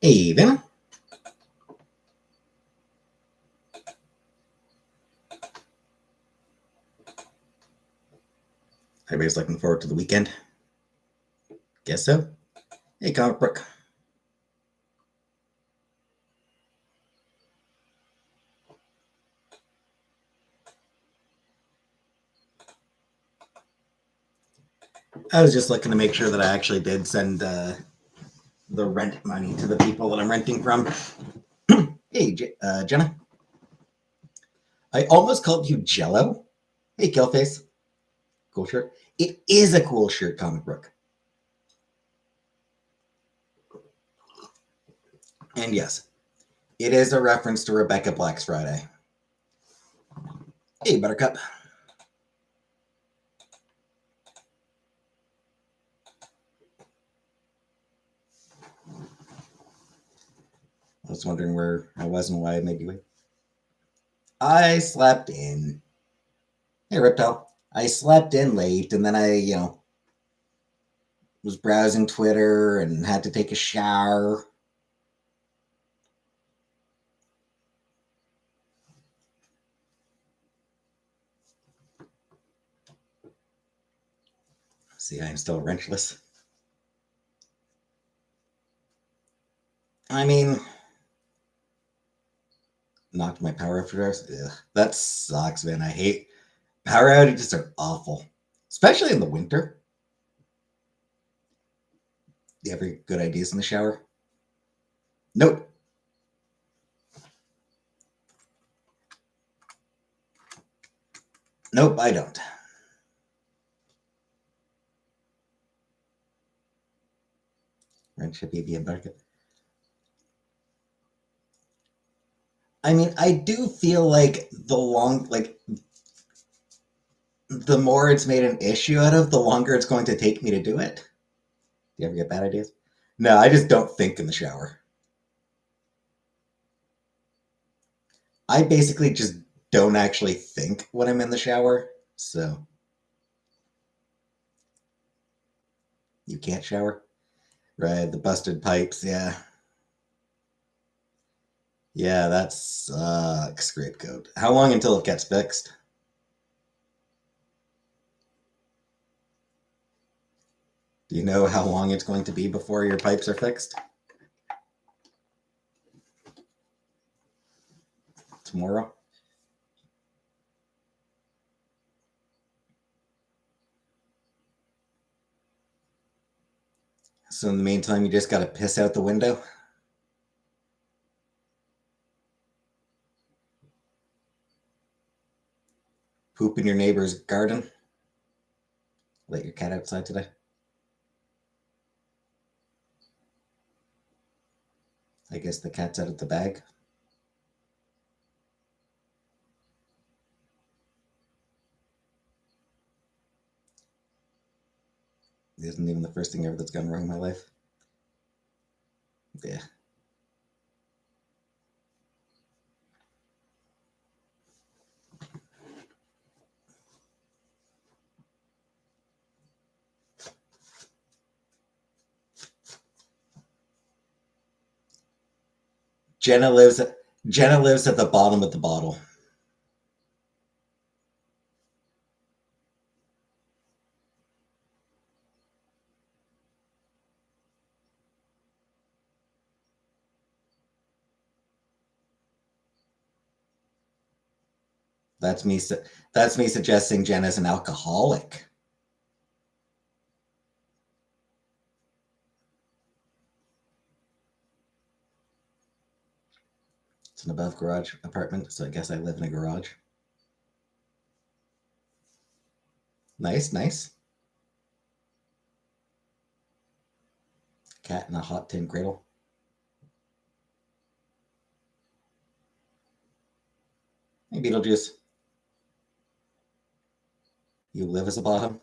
Hey, Vin. Everybody's looking forward to the weekend. Guess so. Hey, Comic Book. I was just looking to make sure that I actually did send the rent money to the people that I'm renting from. Hey, Jenna. I almost called you Jello. Hey, Killface. Cool shirt. It is a cool shirt, Comic Book. And yes, it is a reference to Rebecca Black's Friday. Hey, Buttercup. I was wondering where I was and why I made you wait. I slept in. Hey, Reptile. I slept in late and then I was browsing Twitter and had to take a shower. See, I'm still wrenchless. I mean, knocked my power outages. Ugh, that sucks, man. I hate power outages. Are awful, especially in the winter. Do you have any good ideas in the shower? Nope. Nope, I don't. Wrench baby and bucket. I mean, I do feel like the more it's made an issue out of, the longer it's going to take me to do it. Do you ever get bad ideas? No, I just don't think in the shower. I basically just don't actually think when I'm in the shower. So you can't shower? Right, the busted pipes, yeah. Yeah, that sucks, Grapecoat. How long until it gets fixed? Do you know how long it's going to be before your pipes are fixed? Tomorrow? So in the meantime, you just gotta piss out the window? Poop in your neighbor's garden? Let your cat outside today? I guess the cat's out of the bag. It isn't even the first thing ever that's gone wrong in my life. Yeah. Jenna lives at Jenna lives at the bottom of the bottle. That's me. That's me suggesting Jenna's an alcoholic. It's an above garage apartment, so I guess I live in a garage. Nice, nice. Cat in a hot tin cradle. Hey, Beetlejuice. You live as a bottom?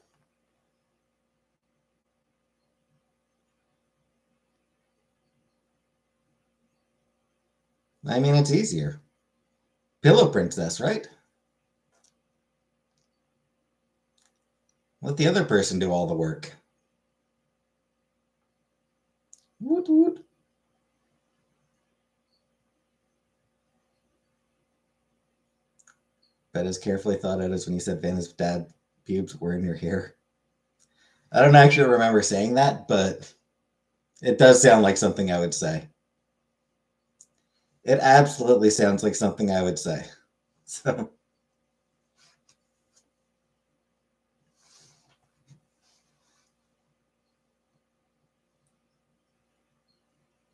I mean, it's easier. Pillow Princess, right? Let the other person do all the work. Woot woot. but as carefully thought out as when you said Vanna's dad pubes were in your hair. I don't actually remember saying that, but it does sound like something I would say. It absolutely sounds like something I would say. So, am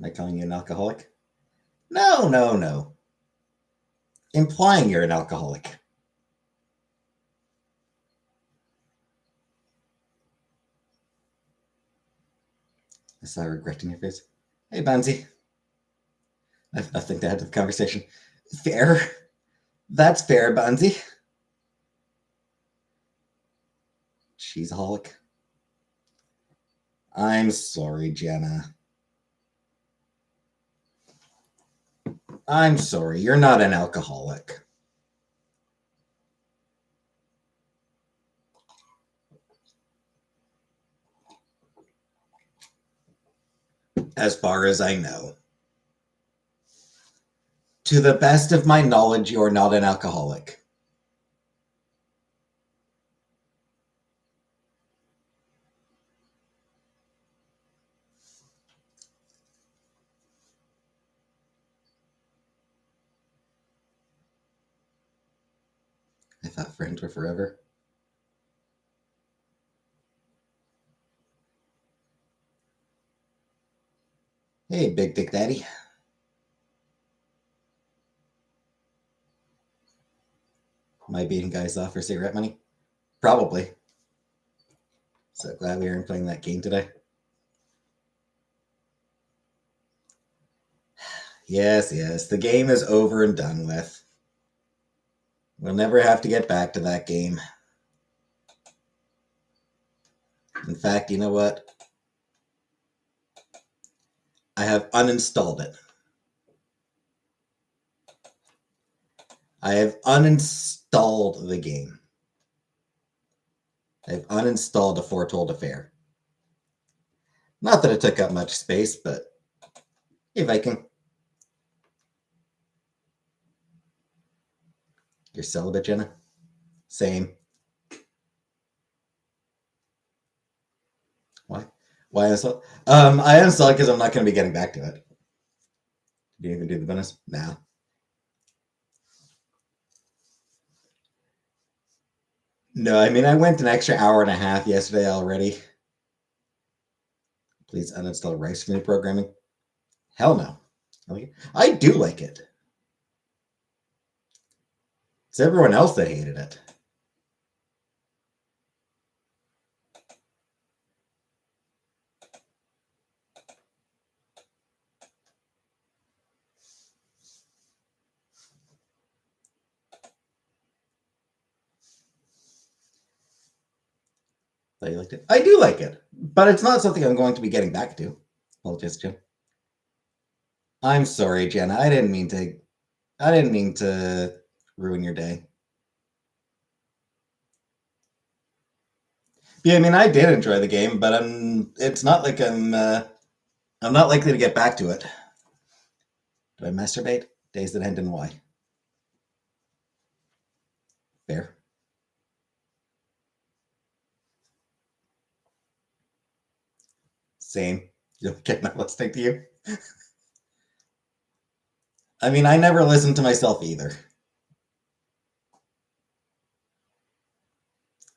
I calling you an alcoholic? No, no, no. Implying you're an alcoholic. I saw regret in your face. Hey, Bunsy. I have nothing to add to the conversation. Fair. That's fair, Bunsy. Cheeseaholic. I'm sorry, Jenna. I'm sorry. You're not an alcoholic. As far as I know. To the best of my knowledge, you're not an alcoholic. I thought friends were forever. Hey, Big Dick Daddy. Am I beating guys off for cigarette money? Probably. So glad we aren't playing that game today. Yes, yes. The game is over and done with. We'll never have to get back to that game. In fact, you know what? I have uninstalled it. I have uninstalled the game. I've uninstalled A Foretold Affair. Not that it took up much space, but hey, Viking. You're celibate, Jenna? Same. Why? Why uninstall? I uninstalled because I'm not going to be getting back to it. Did you even do the bonus? Nah. No, I mean, I went an extra hour and a half yesterday already. Please uninstall Rice for new programming. Hell no. I do like it. It's everyone else that hated it. Thought you liked it. I do like it, but it's not something I'm going to be getting back to. Apologies, Jim. I'm sorry, Jenna. I didn't mean to. I didn't mean to ruin your day. Yeah, I mean, I did enjoy the game, but it's not like I'm not likely to get back to it. Do I masturbate? Days that end in Y. Fair. Same. You'll get my listening to you. I mean, I never listen to myself either.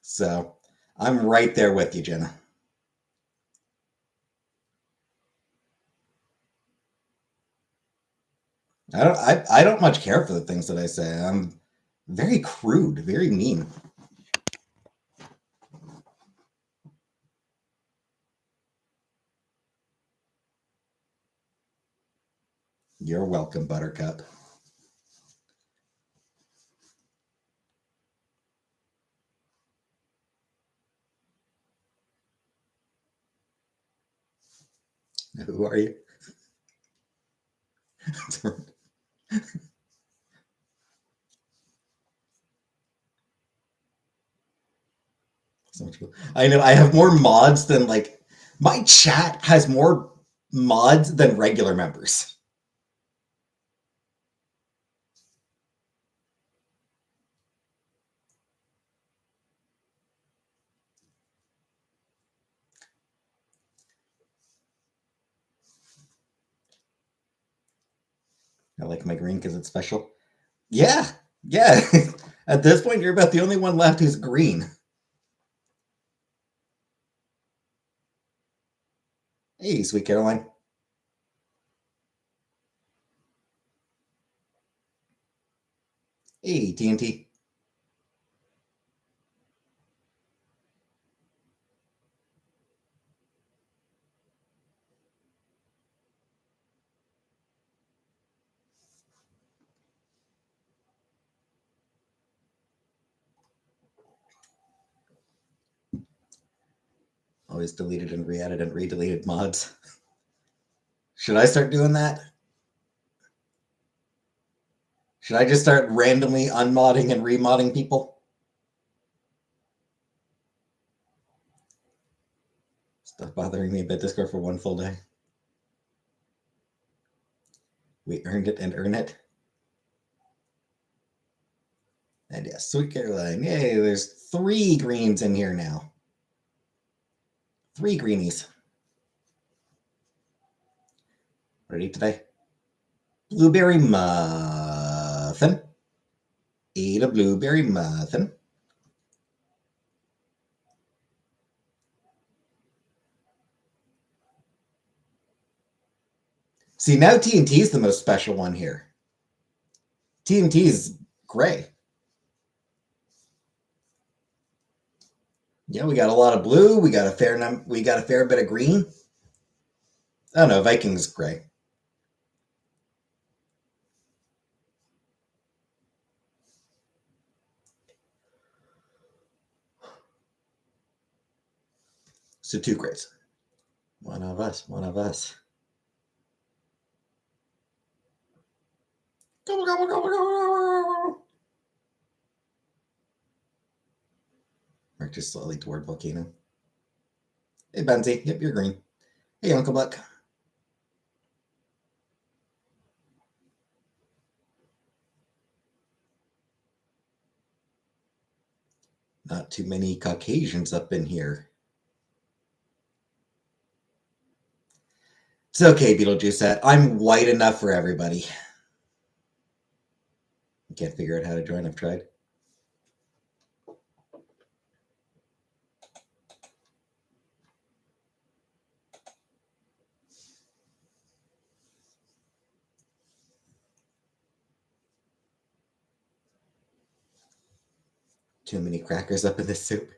So I'm right there with you, Jenna. I don't much care for the things that I say. I'm very crude, very mean. You're welcome, Buttercup. Who are you? So much cool. I know I have more mods than like my chat has more mods than regular members. I like my green because it's special. Yeah, yeah. At this point, you're about the only one left who's green. Hey, sweet Caroline. Hey, TNT. Always deleted and re-added and re-deleted mods. Should I start doing that? Should I just start randomly unmodding and remodding people? Stop bothering me about Discord for one full day. We earned it and earn it. And yes, sweet Caroline. Yay, there's 3 greens in here now. 3 greenies. Ready today? Blueberry muffin. Eat a blueberry muffin. See, now TNT is the most special one here. TNT is gray. Yeah, we got a lot of blue. We got a fair bit of green. Oh no, Vikings gray. So 2 grays. One of us. Gobble, gobble, gobble, gobble. Mark just slowly toward volcano. Hey, Benzie. Yep, you're green. Hey, Uncle Buck. Not too many Caucasians up in here. It's okay, Beetlejuice. I'm white enough for everybody. Can't figure out how to join. I've tried. Too many crackers up in this soup.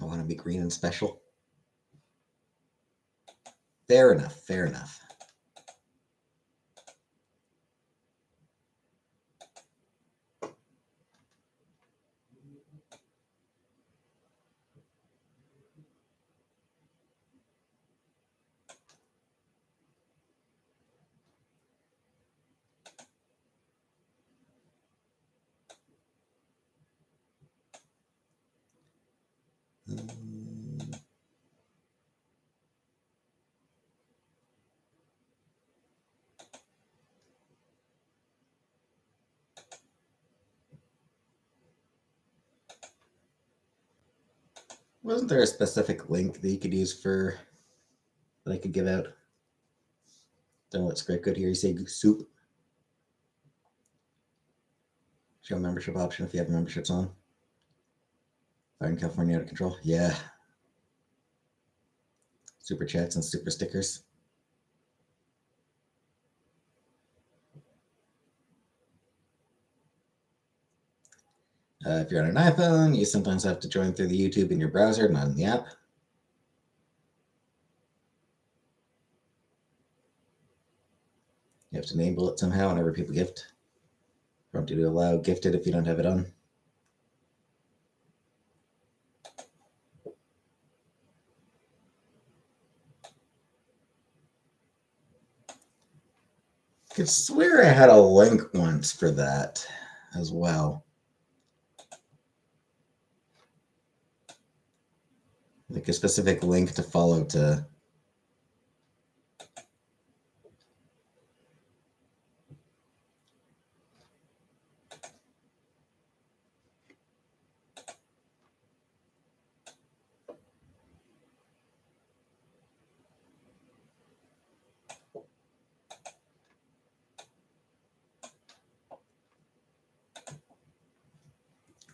I want to be green and special. Fair enough. Fair enough. Wasn't there a specific link that you could use for that I could give out? Don't know what script code here. You say soup. Show membership option if you have memberships on. Fire in California out of control. Yeah. Super chats and super stickers. If you're on an iPhone, you sometimes have to join through the YouTube in your browser, not in the app. You have to enable it somehow whenever people gift. Prompt you to allow gifted if you don't have it on. could swear I had a link once for that as well. Like a specific link to follow to.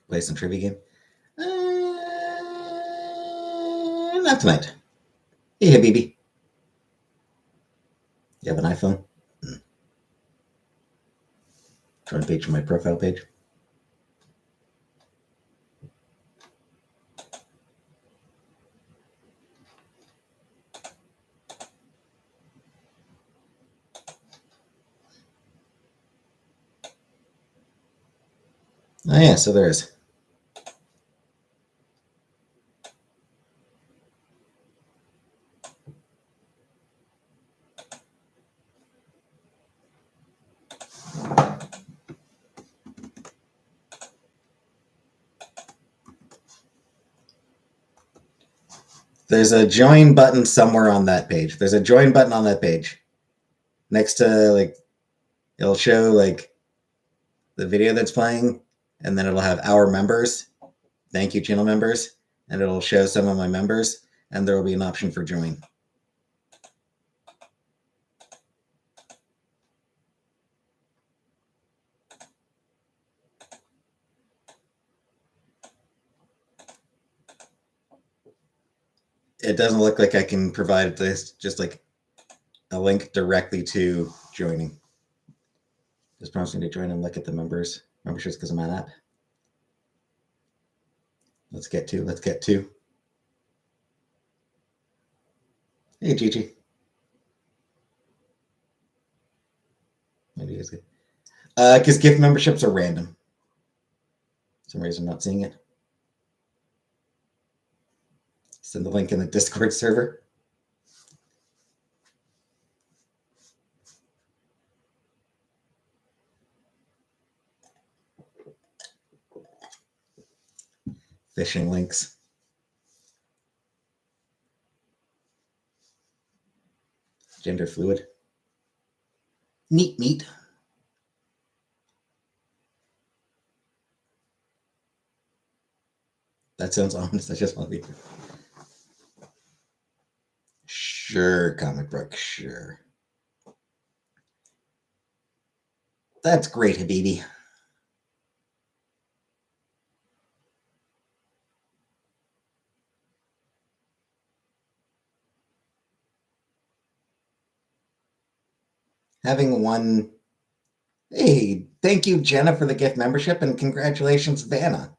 Play some trivia game. Not tonight. Hey, Habibi. You have an iPhone? Front page of my profile page. Oh yeah, so there is. There's a join button somewhere on that page. There's a join button on that page. Next to like it'll show like the video that's playing, and then it'll have our members. Thank you, channel members. And it'll show some of my members, and there will be an option for join. It doesn't look like I can provide this just like a link directly to joining. Just prompts me to join and look at the memberships because I'm on app. Let's get to. Hey, Gigi. Maybe it's good. Because gift memberships are random. For some reason, I'm not seeing it. Send the link in the Discord server. Phishing links. Gender fluid. Neat. That sounds honest. I just want to be. Sure, comic book, sure. That's great, Habibi. Having one. Hey, thank you, Jenna, for the gift membership, and congratulations, Vanna.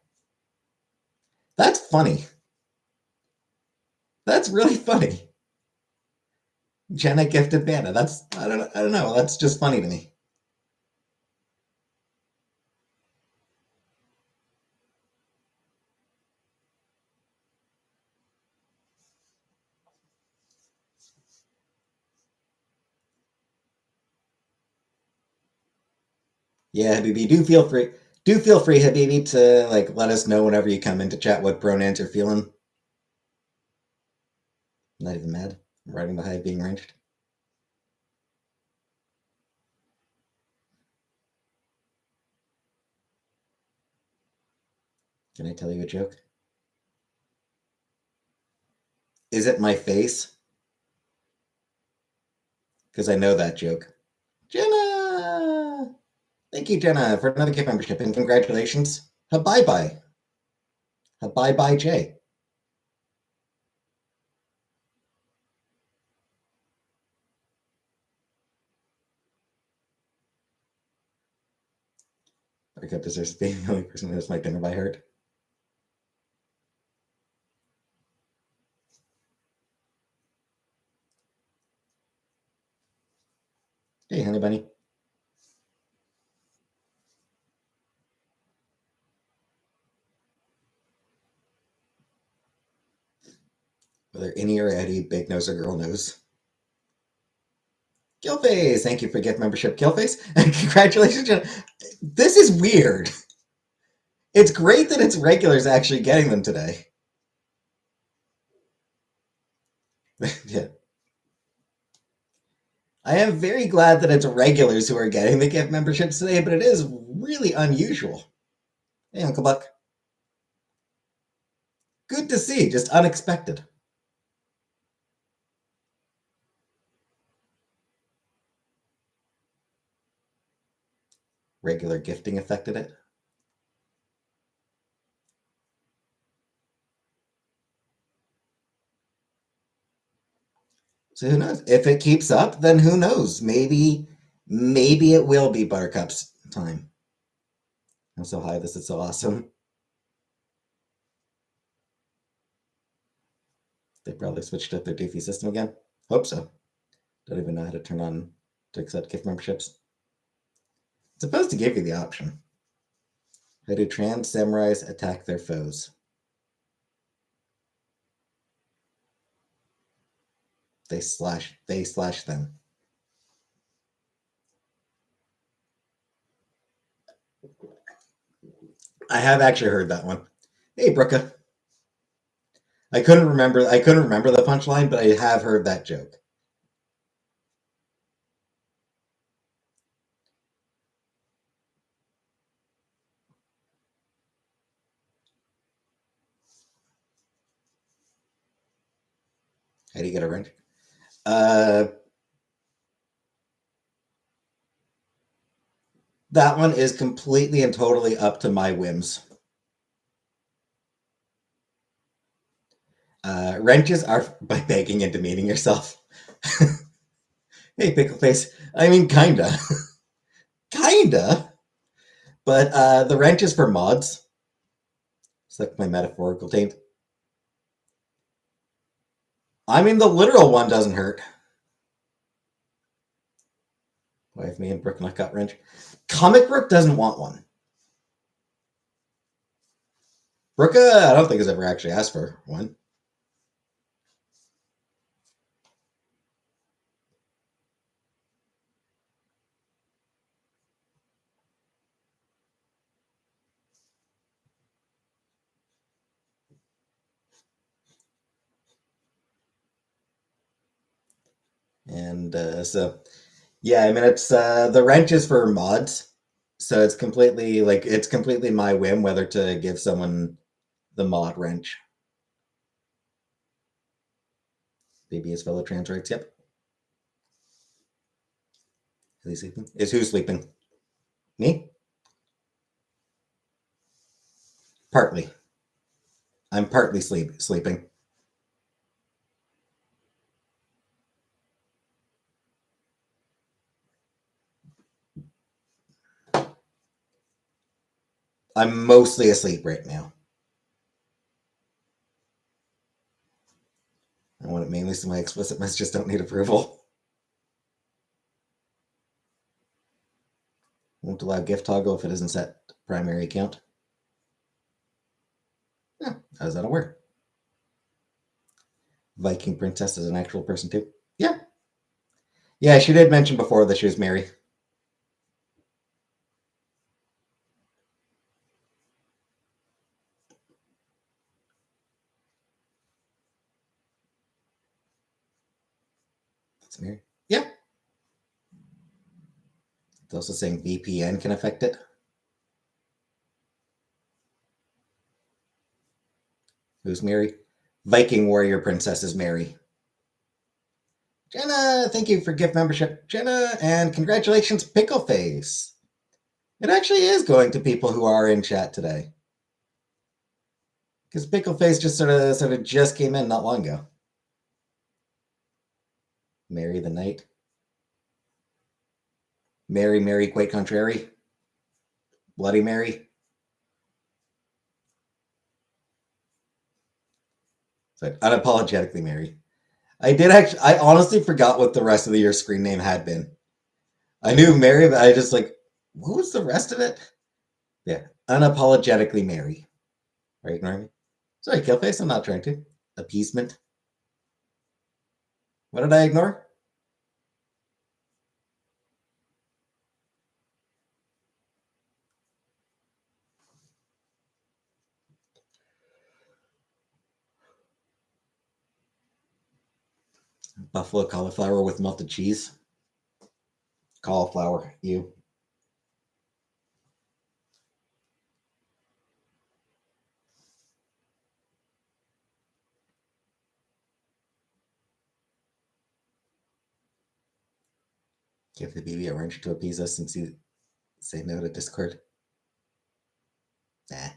That's funny. That's really funny. Jenna gifted Vanna. That's I don't know. That's just funny to me. Yeah, Habibi, do feel free. Do feel free, Habibi, to like let us know whenever you come in to chat what pronouns you're feeling. I'm not even mad. I'm riding the high of being ranged. Can I tell you a joke? Is it my face? Because I know that joke. Jenna! Thank you, Jenna, for another gift membership, and congratulations. Bye-bye. Bye-bye, Jay. Buttercup deserves to be the only person who knows my dinner by heart. Hey, honey bunny. Whether innie or outie, big nose or girl nose. Killface, thank you for gift membership, Killface. And congratulations, Jenna. This is weird. It's great that it's regulars actually getting them today. Yeah. I am very glad that it's regulars who are getting the gift memberships today, but it is really unusual. Hey, Uncle Buck. Good to see, just unexpected. Regular gifting affected it. So who knows? If it keeps up, then who knows? Maybe it will be Buttercup's time. I'm so high, this is so awesome. They probably switched up their doofy system again. Hope so. Don't even know how to turn on to accept gift memberships. It's supposed to give you the option. How do trans samurais attack their foes? They slash them. I have actually heard that one. Hey, Brooka. I couldn't remember the punchline, but I have heard that joke. How do you get a wrench? That one is completely and totally up to my whims. Wrenches are by begging and demeaning yourself. Hey, Pickleface. I mean, kinda. Kinda. But the wrench is for mods. It's like my metaphorical taint. I mean, the literal one doesn't hurt. Why have me and Brooke not got wrench? Comic Brooke doesn't want one. Brooke, I don't think has ever actually asked for one. And yeah, I mean, it's the wrench is for mods, so it's completely my whim whether to give someone the mod wrench. Baby is fellow trans rights. Yep. Is he sleeping? Is who sleeping? Me? Partly. I'm partly sleeping. I'm mostly asleep right now. I want it mainly so my explicit messages don't need approval. Won't allow gift toggle if it isn't set primary account. Yeah, I was unaware. Viking princess is an actual person too. Yeah. Yeah, she did mention before that she was Mary. That's Mary. Yeah. It's also saying VPN can affect it. Who's Mary? Viking warrior princess is Mary. Jenna, thank you for gift membership, Jenna, and congratulations, Pickleface. It actually is going to people who are in chat today. Because Pickleface just sort of just came in not long ago. Mary the Knight. Mary, quite contrary. Bloody Mary. So unapologetically Mary. I honestly forgot what the rest of the year screen name had been. I knew Mary, but I just what was the rest of it? Yeah, unapologetically Mary. Are you ignoring me? Sorry, Killface, I'm not trying to. Appeasement. What did I ignore? Buffalo cauliflower with melted cheese. Cauliflower, you. Give the baby a wrench to appease us since you say no to Discord. Nah.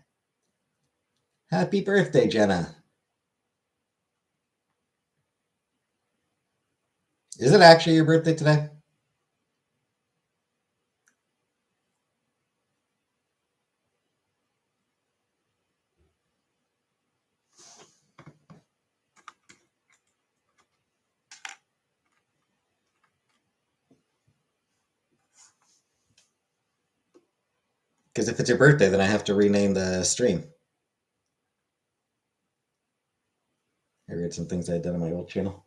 Happy birthday, Jenna. Is it actually your birthday today? Because if it's your birthday, then I have to rename the stream. I read some things I had done on my old channel.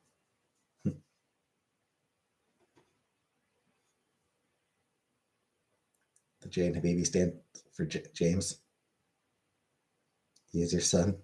The J and the baby stand for James. He is your son.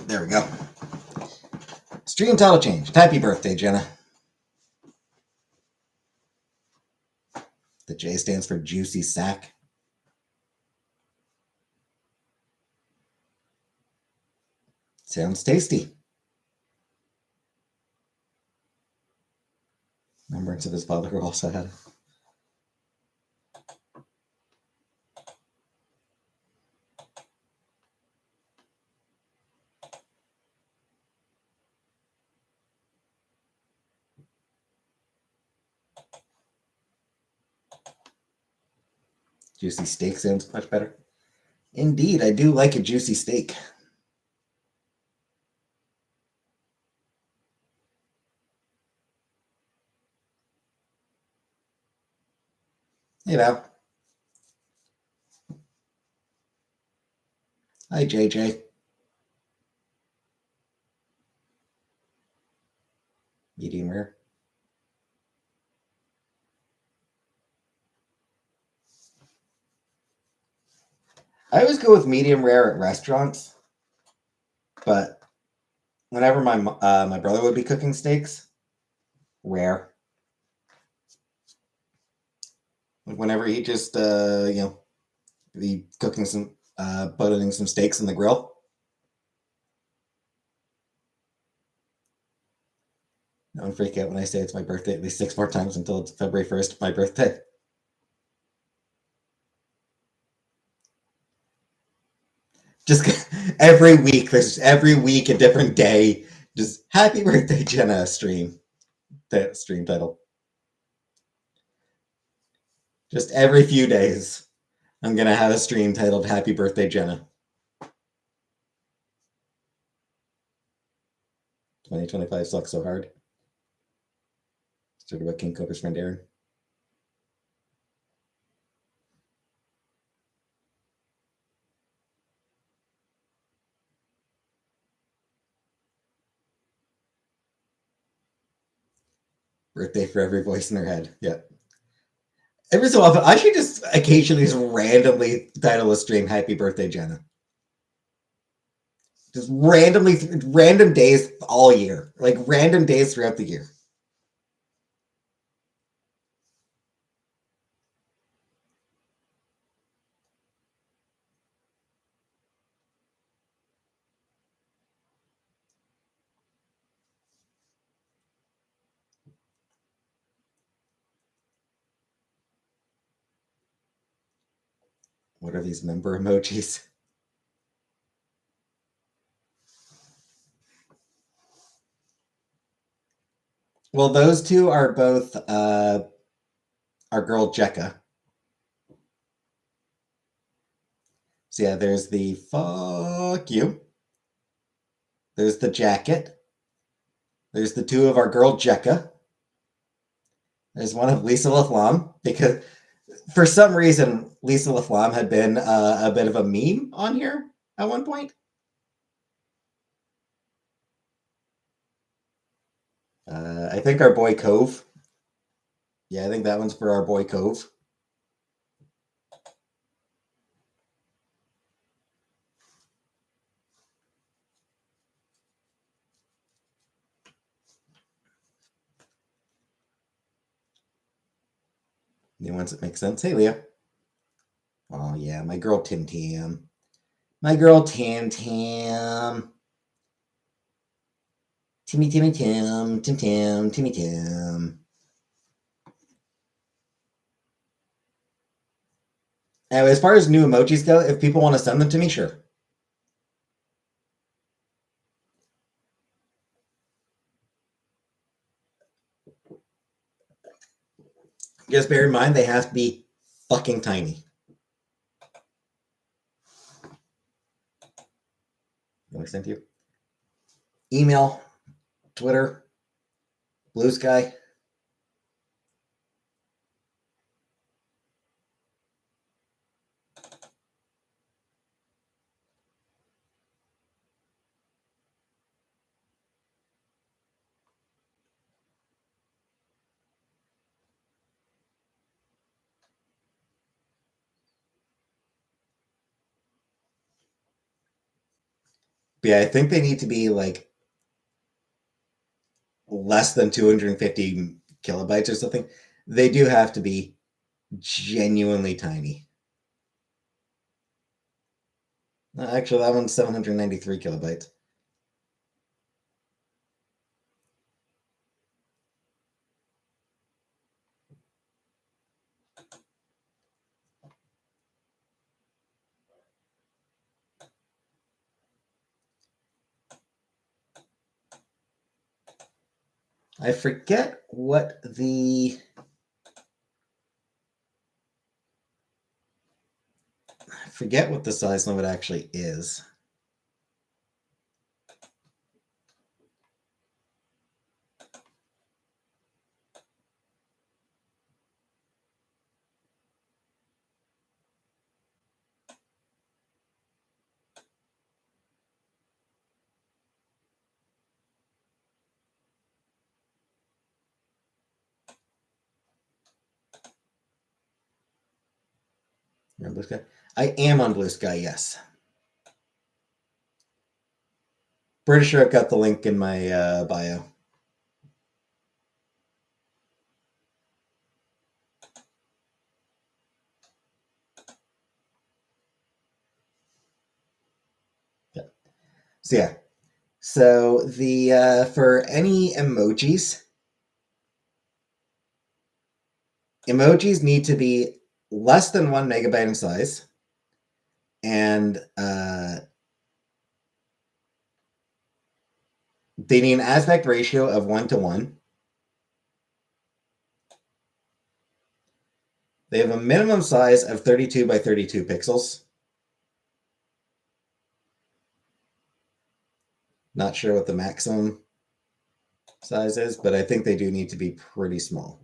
There we go. Stream title changed. Happy birthday, Jenna. The J stands for juicy sack. Sounds tasty. Remembrance of his father who also had juicy steak. Sounds much better. Indeed, I do like a juicy steak. You know. Hi, JJ. Medium rare. I always go with medium rare at restaurants, but whenever my brother would be cooking steaks, rare. Whenever he just be cooking some putting some steaks in the grill. Don't freak out when I say it's my birthday at least 6 more times until it's February 1st, my birthday. Just every week, there's every week a different day. Just happy birthday, Jenna stream. That stream title. Just every few days, I'm gonna have a stream titled Happy Birthday, Jenna. 2025 sucks so hard. Started about King Cobra's friend Aaron. Birthday for every voice in their head. Yeah. Every so often, I should just occasionally just randomly title a stream Happy Birthday, Jenna. Just randomly, random days all year. Like random days throughout the year. What are these member emojis? Well, those two are both our girl Jekka. So yeah, there's the fuck you. There's the jacket. There's the two of our girl Jekka. There's one of Lisa Laflamme, because for some reason Lisa Laflamme had been a bit of a meme on here at one point. I think our boy Cove. Yeah, I think that one's for our boy Cove. The ones that make sense. Hey, Leah. Oh, yeah, my girl Tim Tam. My girl Tam Tam. Timmy Timmy Tim. Tim Tam. Timmy Tam. Anyway, as far as new emojis go, if people want to send them to me, sure. Just bear in mind they have to be fucking tiny. What I sent you? Email, Twitter, Blue Sky. But yeah, I think they need to be like less than 250 kilobytes or something. They do have to be genuinely tiny. Actually, that one's 793 kilobytes. I forget what the size limit actually is. You're on Blue Sky? I am on Blue Sky, yes. Pretty sure I've got the link in my bio. Yeah. So yeah. So the for any emojis need to be less than 1 megabyte in size, and they need an aspect ratio of 1:1. They have a minimum size of 32 by 32 pixels. Not sure what the maximum size is, but I think they do need to be pretty small.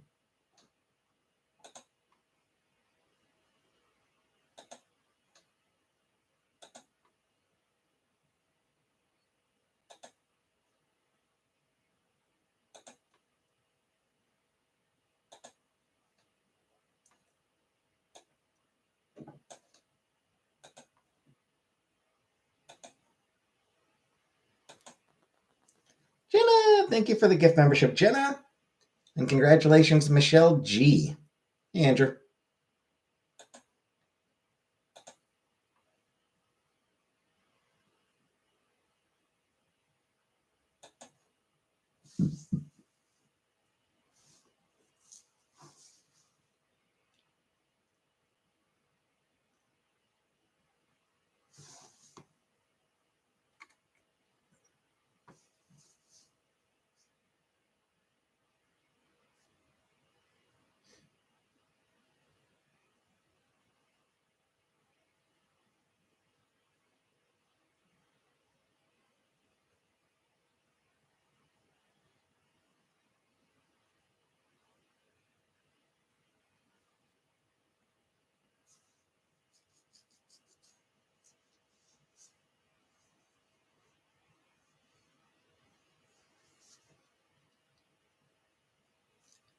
Jenna, thank you for the gift membership, Jenna. And congratulations, Michelle G. Hey, Andrew.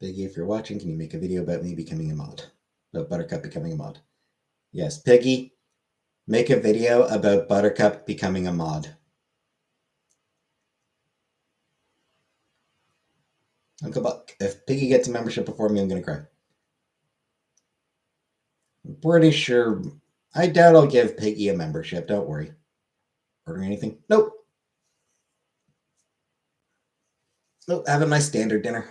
Piggy, if you're watching, can you make a video about me becoming a mod? About Buttercup becoming a mod. Yes, Piggy, make a video about Buttercup becoming a mod. Uncle Buck, if Piggy gets a membership before me, I'm going to cry. I'm pretty sure. I doubt I'll give Piggy a membership. Don't worry. Ordering anything? Nope. Nope. Having my standard dinner.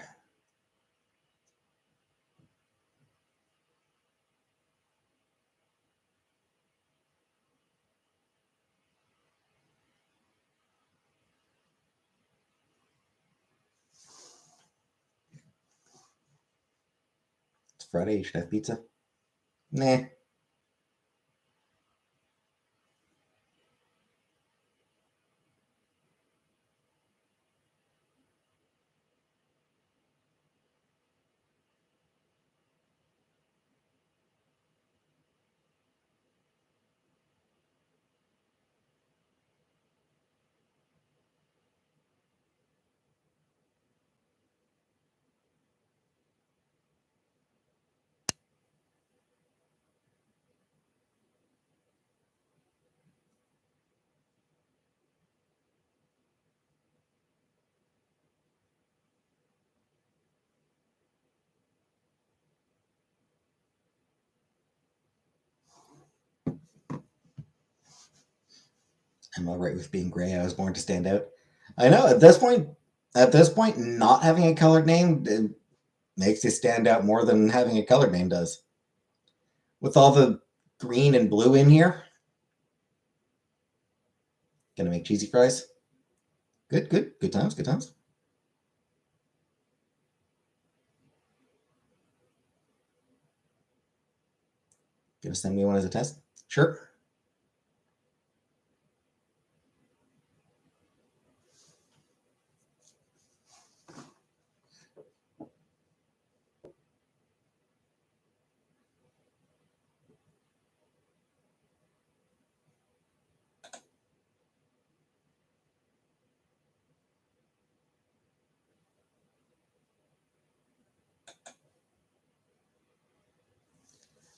It's Friday. You should have pizza. Nah. I'm all right with being gray. I was born to stand out. I know at this point, not having a colored name makes you stand out more than having a colored name does. With all the green and blue in here, gonna make cheesy fries. Good times, good times. Gonna send me one as a test? Sure.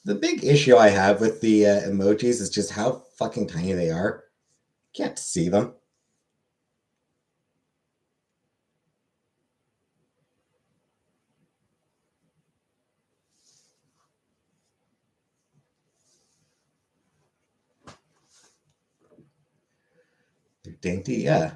The big issue I have with the emojis is just how fucking tiny they are. Can't see them. They're dainty, yeah.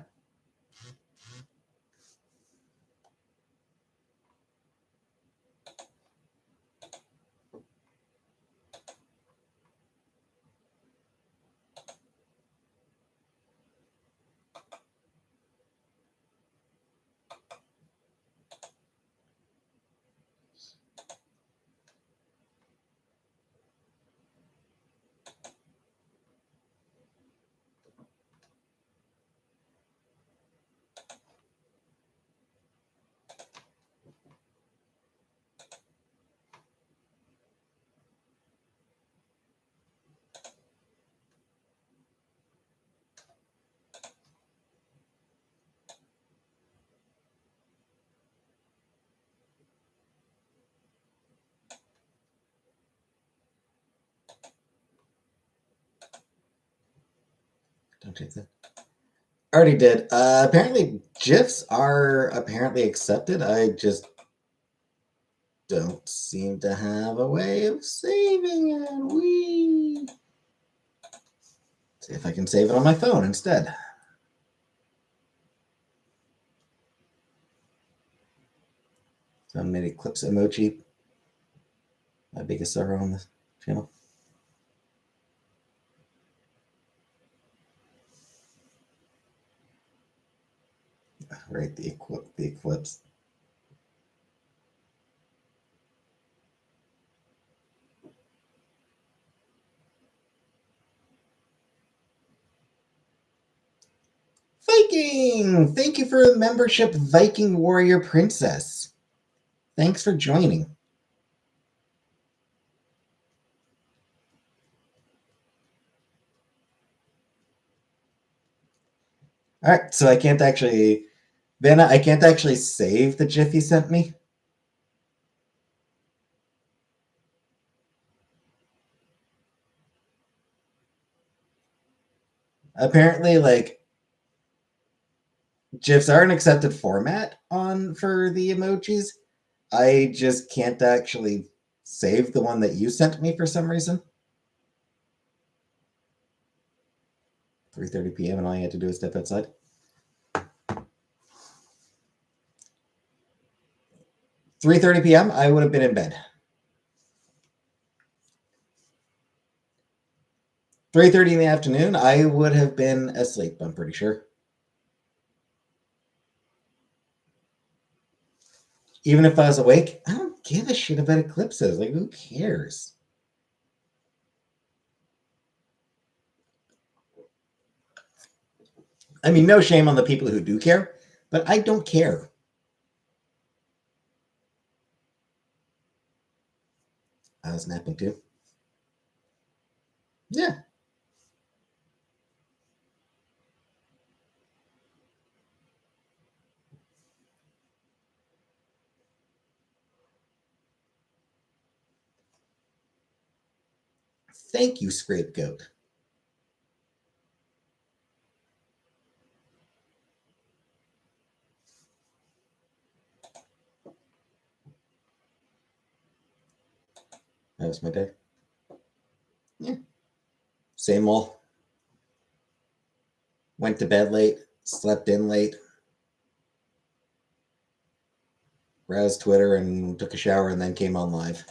Don't take that. Already did. Apparently, GIFs are apparently accepted. I just don't seem to have a way of saving it. Whee! See if I can save it on my phone instead. So I made Eclipse emoji my biggest server on the channel. Right, the Eclipse. Viking! Thank you for the membership, Viking Warrior Princess. Thanks for joining. All right, so I can't actually, Vanna, I can't actually save the GIF you sent me. Apparently, like GIFs are an accepted format on for the emojis. I just can't actually save the one that you sent me for some reason. 3:30 p.m. and all you had to do is step outside. $3:30 p.m. I would have been in bed. 3:30 in the afternoon, I would have been asleep, I'm pretty sure. Even if I was awake, I don't give a shit about eclipses. Like, who cares? I mean, no shame on the people who do care, but I don't care. I was napping too. Yeah. Thank you, Scapegoat. That was my day. Yeah. Same old. Went to bed late, slept in late, browsed Twitter and took a shower and then came on live.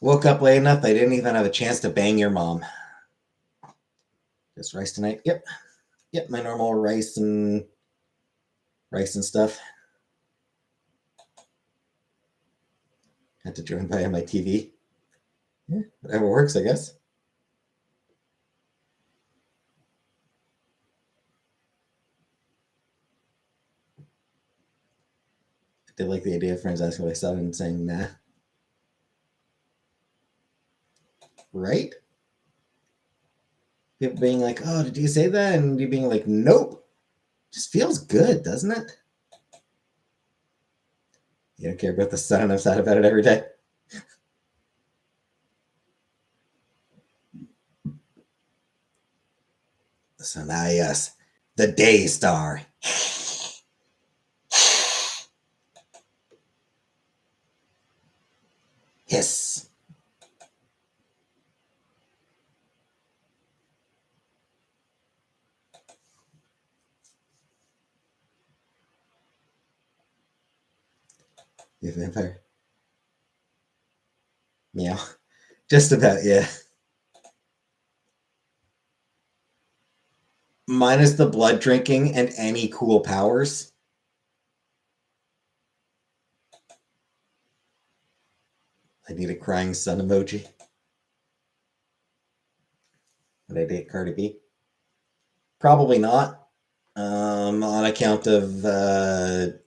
Woke up late enough, I didn't even have a chance to bang your mom. Just rice tonight? Yep. Yep, my normal rice and stuff. Had to join by on my TV. Yeah, whatever works, I guess. I did like the idea of friends asking what I saw and saying nah. Right? People being like, oh, did you say that? And you being like, nope. Just feels good, doesn't it? You don't care about the sun and I'm sad about it every day. The sun, ah, yes. The day star. Hiss. You vampire. Meow. Just about, yeah. Minus the blood drinking and any cool powers. I need a crying sun emoji. Would I date Cardi B? Probably not. On account of,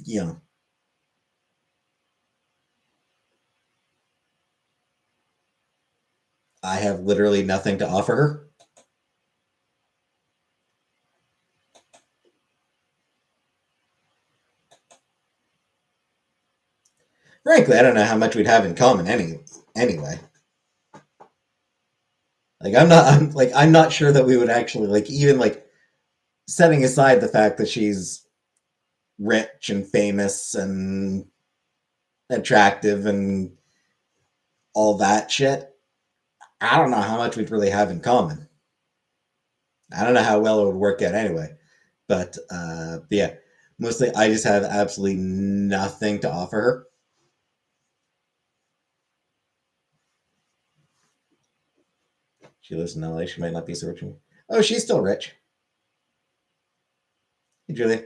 you know, I have literally nothing to offer her. Frankly, I don't know how much we'd have in common anyway. Like I'm not sure that we would actually like even like setting aside the fact that she's rich and famous and attractive and all that shit. I don't know how much we'd really have in common. I don't know how well it would work out anyway. But yeah, mostly I just have absolutely nothing to offer her. She lives in LA. She might not be so rich. Oh, she's still rich. Hey, Julia, am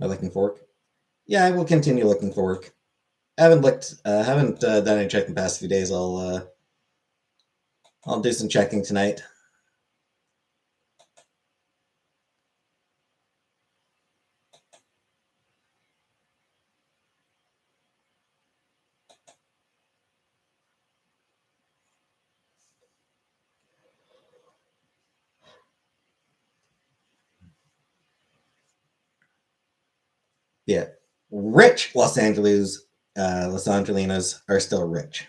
I looking for work? Yeah, I will continue looking for work. I haven't done any checking the past few days. I'll do some checking tonight. Yeah, rich Los Angeles Los Angelinos are still rich.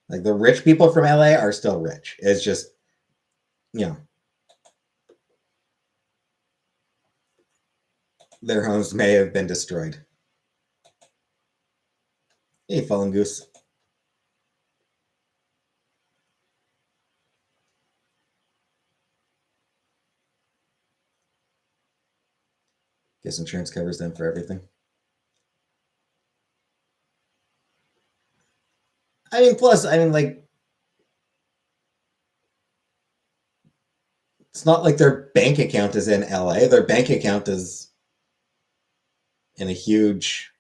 Like the rich people from LA are still rich. It's just, you know, their homes may have been destroyed. Hey, Fallen Goose. Guess insurance covers them for everything. I mean, plus, I mean, like, it's not like their bank account is in LA. Their bank account is in a huge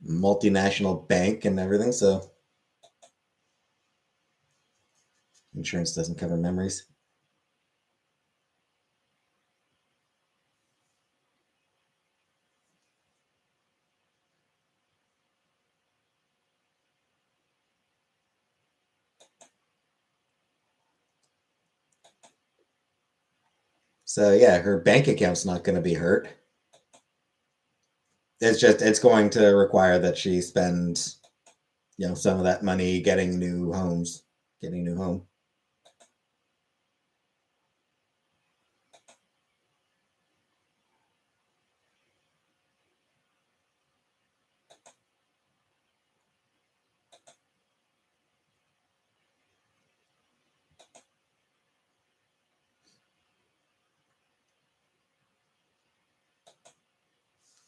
multinational bank and everything. So insurance doesn't cover memories. So yeah, her bank account's not going to be hurt. It's going to require that she spend, some of that money getting new homes, getting a new home.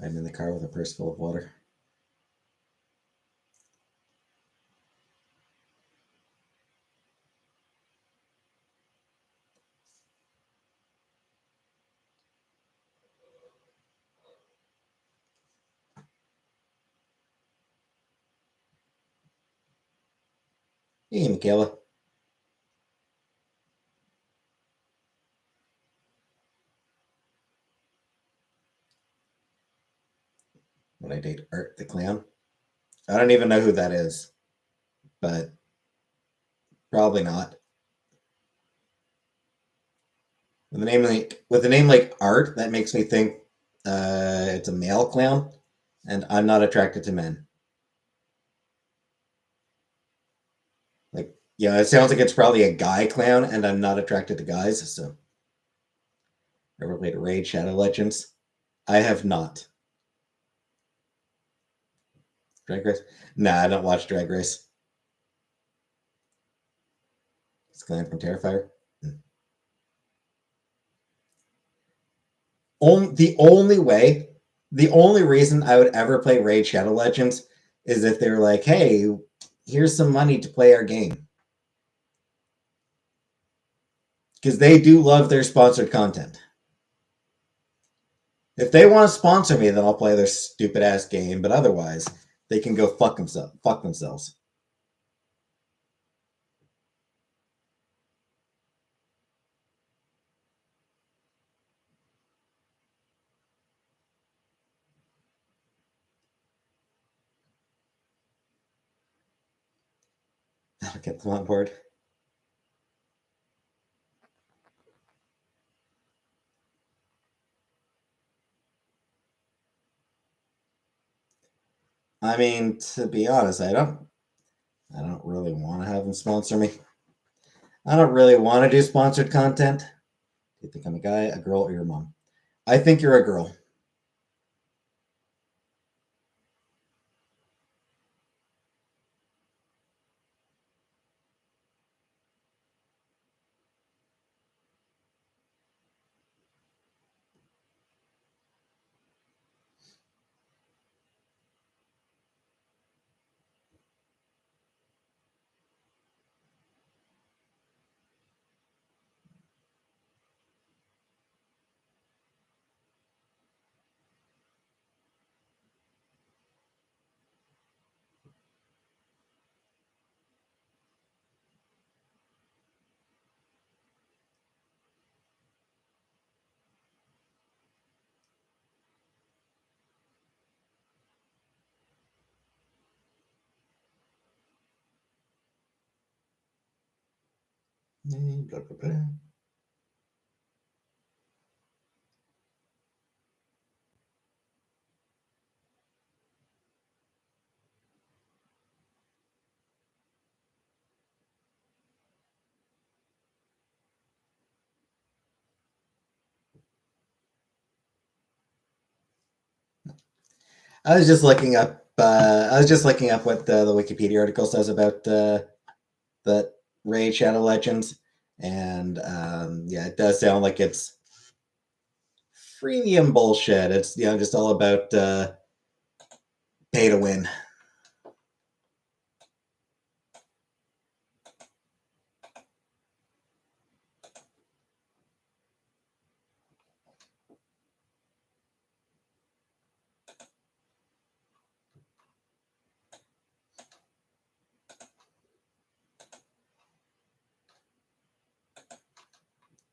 I'm in the car with a purse full of water. Hey, Michaela. Would I date Art the Clown? I don't even know who that is, but probably not. With a name like Art, that makes me think it's a male clown, and I'm not attracted to men. Like, it sounds like it's probably a guy clown, and I'm not attracted to guys. So, ever played Raid Shadow Legends? I have not. Drag Race? Nah, I don't watch Drag Race. It's Clown from Terrifier. The only way, the only reason I would ever play Raid Shadow Legends is if they were like, "Hey, here's some money to play our game," because they do love their sponsored content. If they want to sponsor me, then I'll play their stupid ass game. But otherwise, they can go fuck themselves. Fuck themselves. I'll get them on board. I mean, to be honest, I don't really want to have them sponsor me. I don't really want to do sponsored content. Do you think I'm a guy, a girl, or your mom? I think you're a girl. Blah, blah, blah. I was just looking up. I was just looking up what the Wikipedia article says about the Raid Shadow Legends, and yeah, it does sound like it's freemium bullshit. It's just all about pay to win.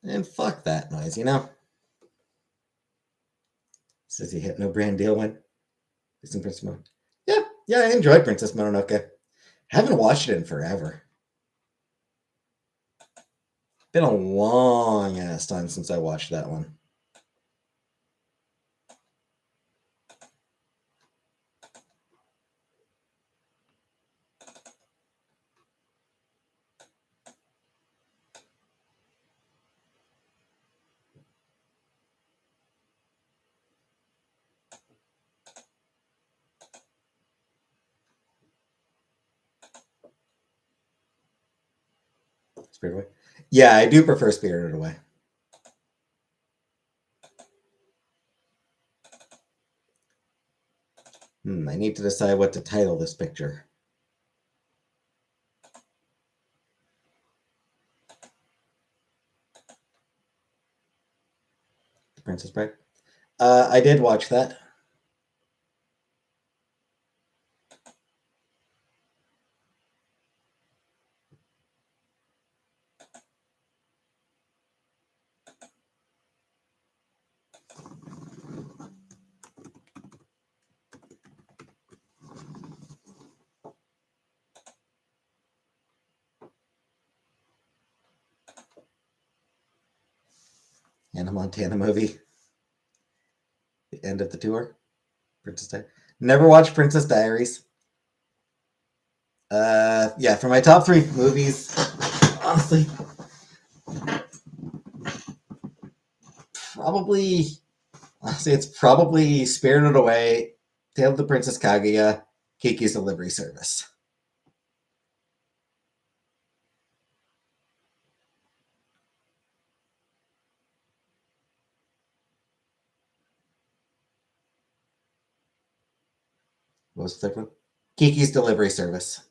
And fuck that noise, Says he hit no brand deal win. Princess Mononoke. Yeah, I enjoyed Princess Mononoke. Haven't watched it in forever. Been a long ass time since I watched that one. Spirited Away. Yeah, I do prefer Spirited Away. I need to decide what to title this picture. The Princess Bride. I did watch that. Hannah Montana movie. The end of the tour. Princess Diaries. Never watched Princess Diaries. Yeah, for my top 3 movies, honestly, it's probably Spirited Away, Tale of the Princess Kaguya, Kiki's Delivery Service. What was the third one? Kiki's Delivery Service.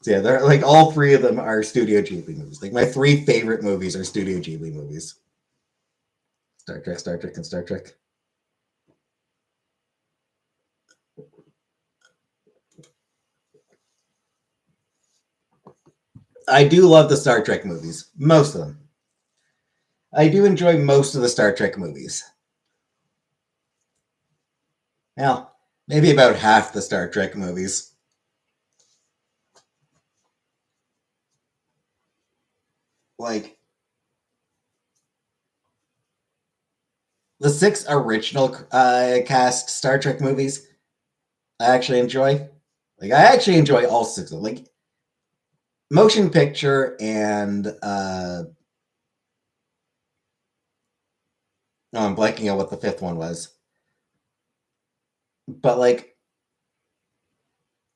So yeah, they're like all 3 of them are Studio Ghibli movies. Like my 3 favorite movies are Studio Ghibli movies. Star Trek, and Star Trek. I do love the Star Trek movies. Most of them. I do enjoy most of the Star Trek movies. Well, maybe about half the Star Trek movies. Like the 6 original cast Star Trek movies, I actually enjoy. Like I actually enjoy all 6 of them. Like motion picture and no, I'm blanking on what the 5th one was. But like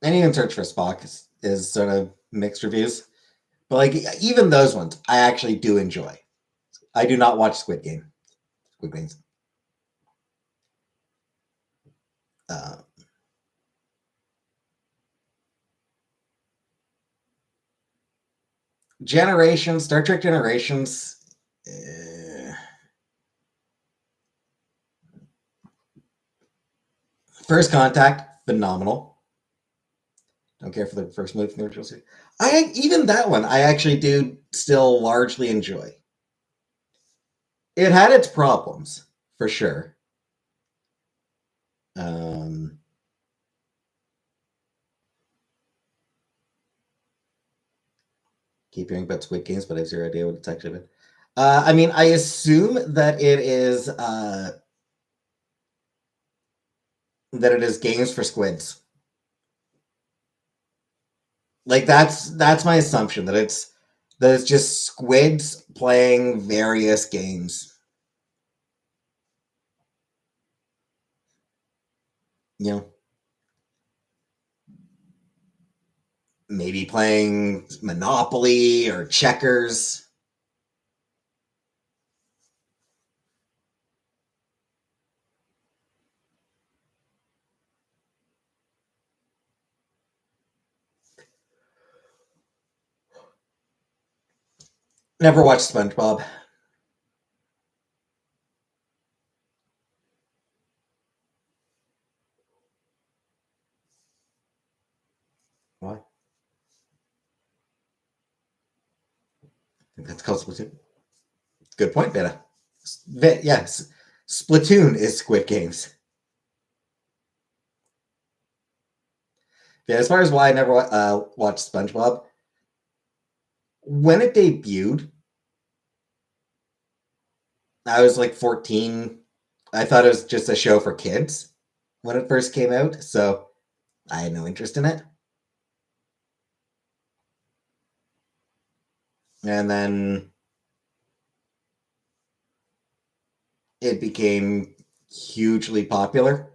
Any in Search for Spock is sort of mixed reviews. But like even those ones, I actually do enjoy. I do not watch Squid Games. Uh, Generations, Star Trek Generations. First Contact, phenomenal. Don't care for the first movie from the original series. Even that one, I actually do still largely enjoy. It had its problems, for sure. Keep hearing about Squid Games, but I have zero idea what it's actually been. I mean, I assume that it is games for squids. Like that's my assumption that it's There's just squids playing various games. You know, maybe playing Monopoly or checkers. Never watched SpongeBob. Why? I think that's called Splatoon. Good point, Beta. Yes, Splatoon is Squid Games. Yeah, as far as why I never watched SpongeBob, when it debuted, I was like 14. I thought it was just a show for kids when it first came out, so I had no interest in it. And then it became hugely popular.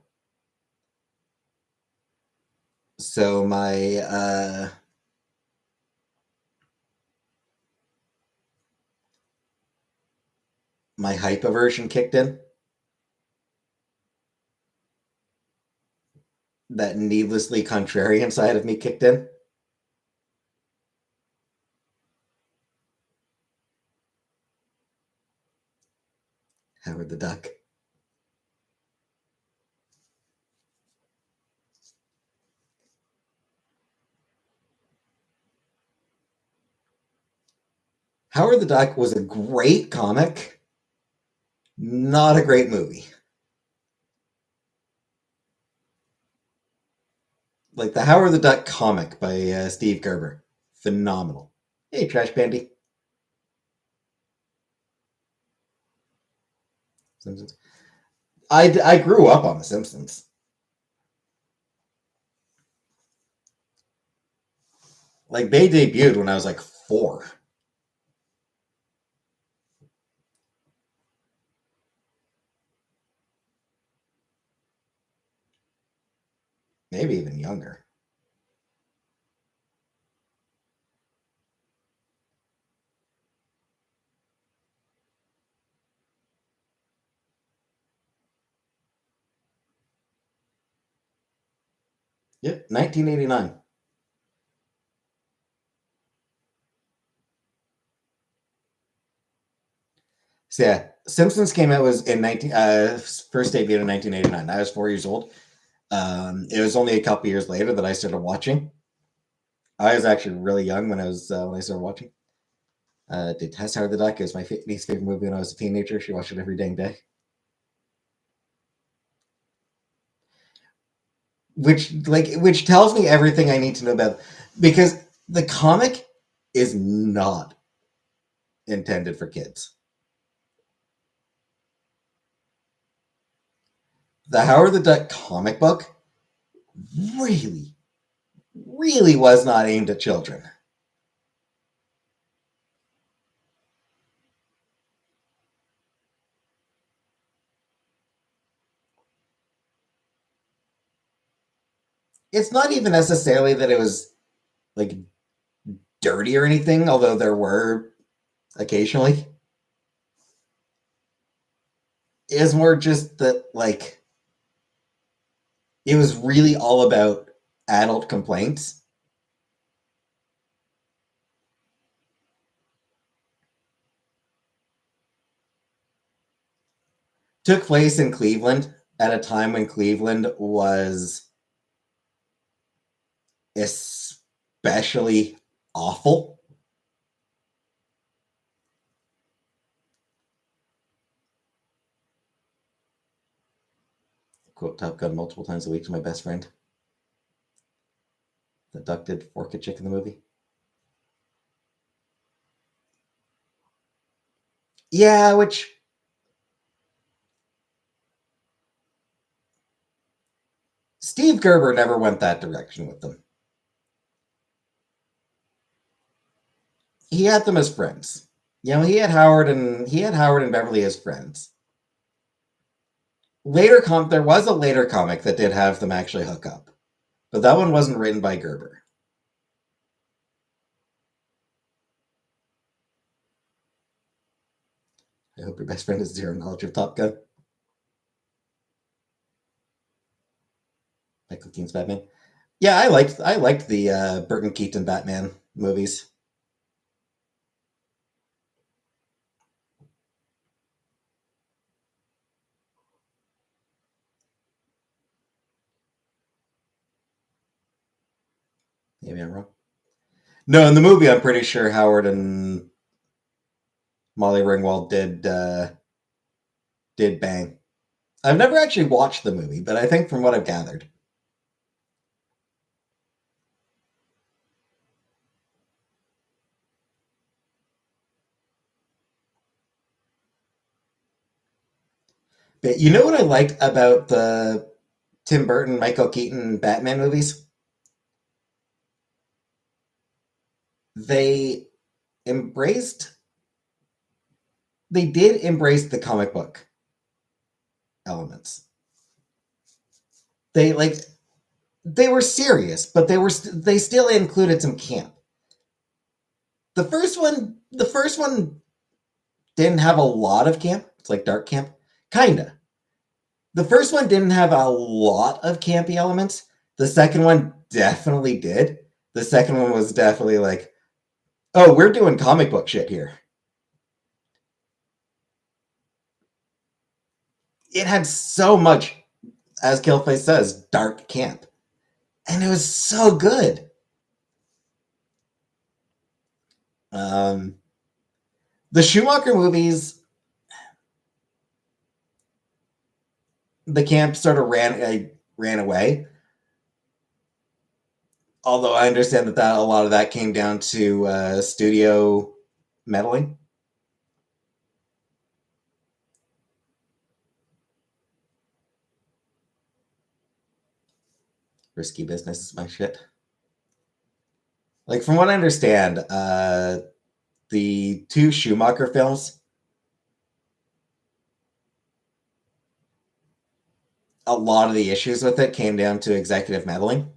So my hype aversion kicked in. That needlessly contrarian side of me kicked in. Howard the Duck. Howard the Duck was a great comic, not a great movie. Like the Howard the Duck comic by Steve Gerber, phenomenal. Hey, Trash Bandy. Simpsons. I grew up on The Simpsons. Like they debuted when I was like 4. Maybe even younger. Yep, 1989. So yeah, Simpsons came out was in 19 first debuted in 1989. I was 4 years old. It was only a couple years later that I started watching. I was actually really young when I started watching. Detest Howard the Duck. It was my least favorite movie when I was a teenager. She watched it every dang day. Which tells me everything I need to know about, because the comic is not intended for kids. The Howard the Duck comic book really, really was not aimed at children. It's not even necessarily that it was like dirty or anything, although there were occasionally. It was more just that like it was really all about adult complaints. Took place in Cleveland at a time when Cleveland was especially awful. Quote Top Gun multiple times a week to my best friend. The duck did fork a chick in the movie. Yeah, which Steve Gerber never went that direction with them. he had them as friends. He had Howard and Beverly as friends. There was a later comic that did have them actually hook up, but that one wasn't written by Gerber. I hope your best friend has zero knowledge of Top Gun. Michael Keaton's Batman. Yeah, I liked the Burton Keaton Batman movies. Maybe I'm wrong. No, in the movie, I'm pretty sure Howard and Molly Ringwald did bang. I've never actually watched the movie, but I think from what I've gathered, but you know what I liked about the Tim Burton, Michael Keaton Batman movies? They embraced, they did embrace the comic book elements. They like they were serious, but they still included some camp. The first one didn't have a lot of camp. It's like dark camp, kinda. The first one didn't have a lot of campy elements. The second one definitely did. The second one was definitely like, oh, we're doing comic book shit here. It had so much, as Killface says, dark camp. And it was so good. Um, the Schumacher movies, the camp sort of ran away. Although I understand that a lot of that came down to studio meddling. Risky business is my shit. Like from what I understand, the two Schumacher films, a lot of the issues with it came down to executive meddling.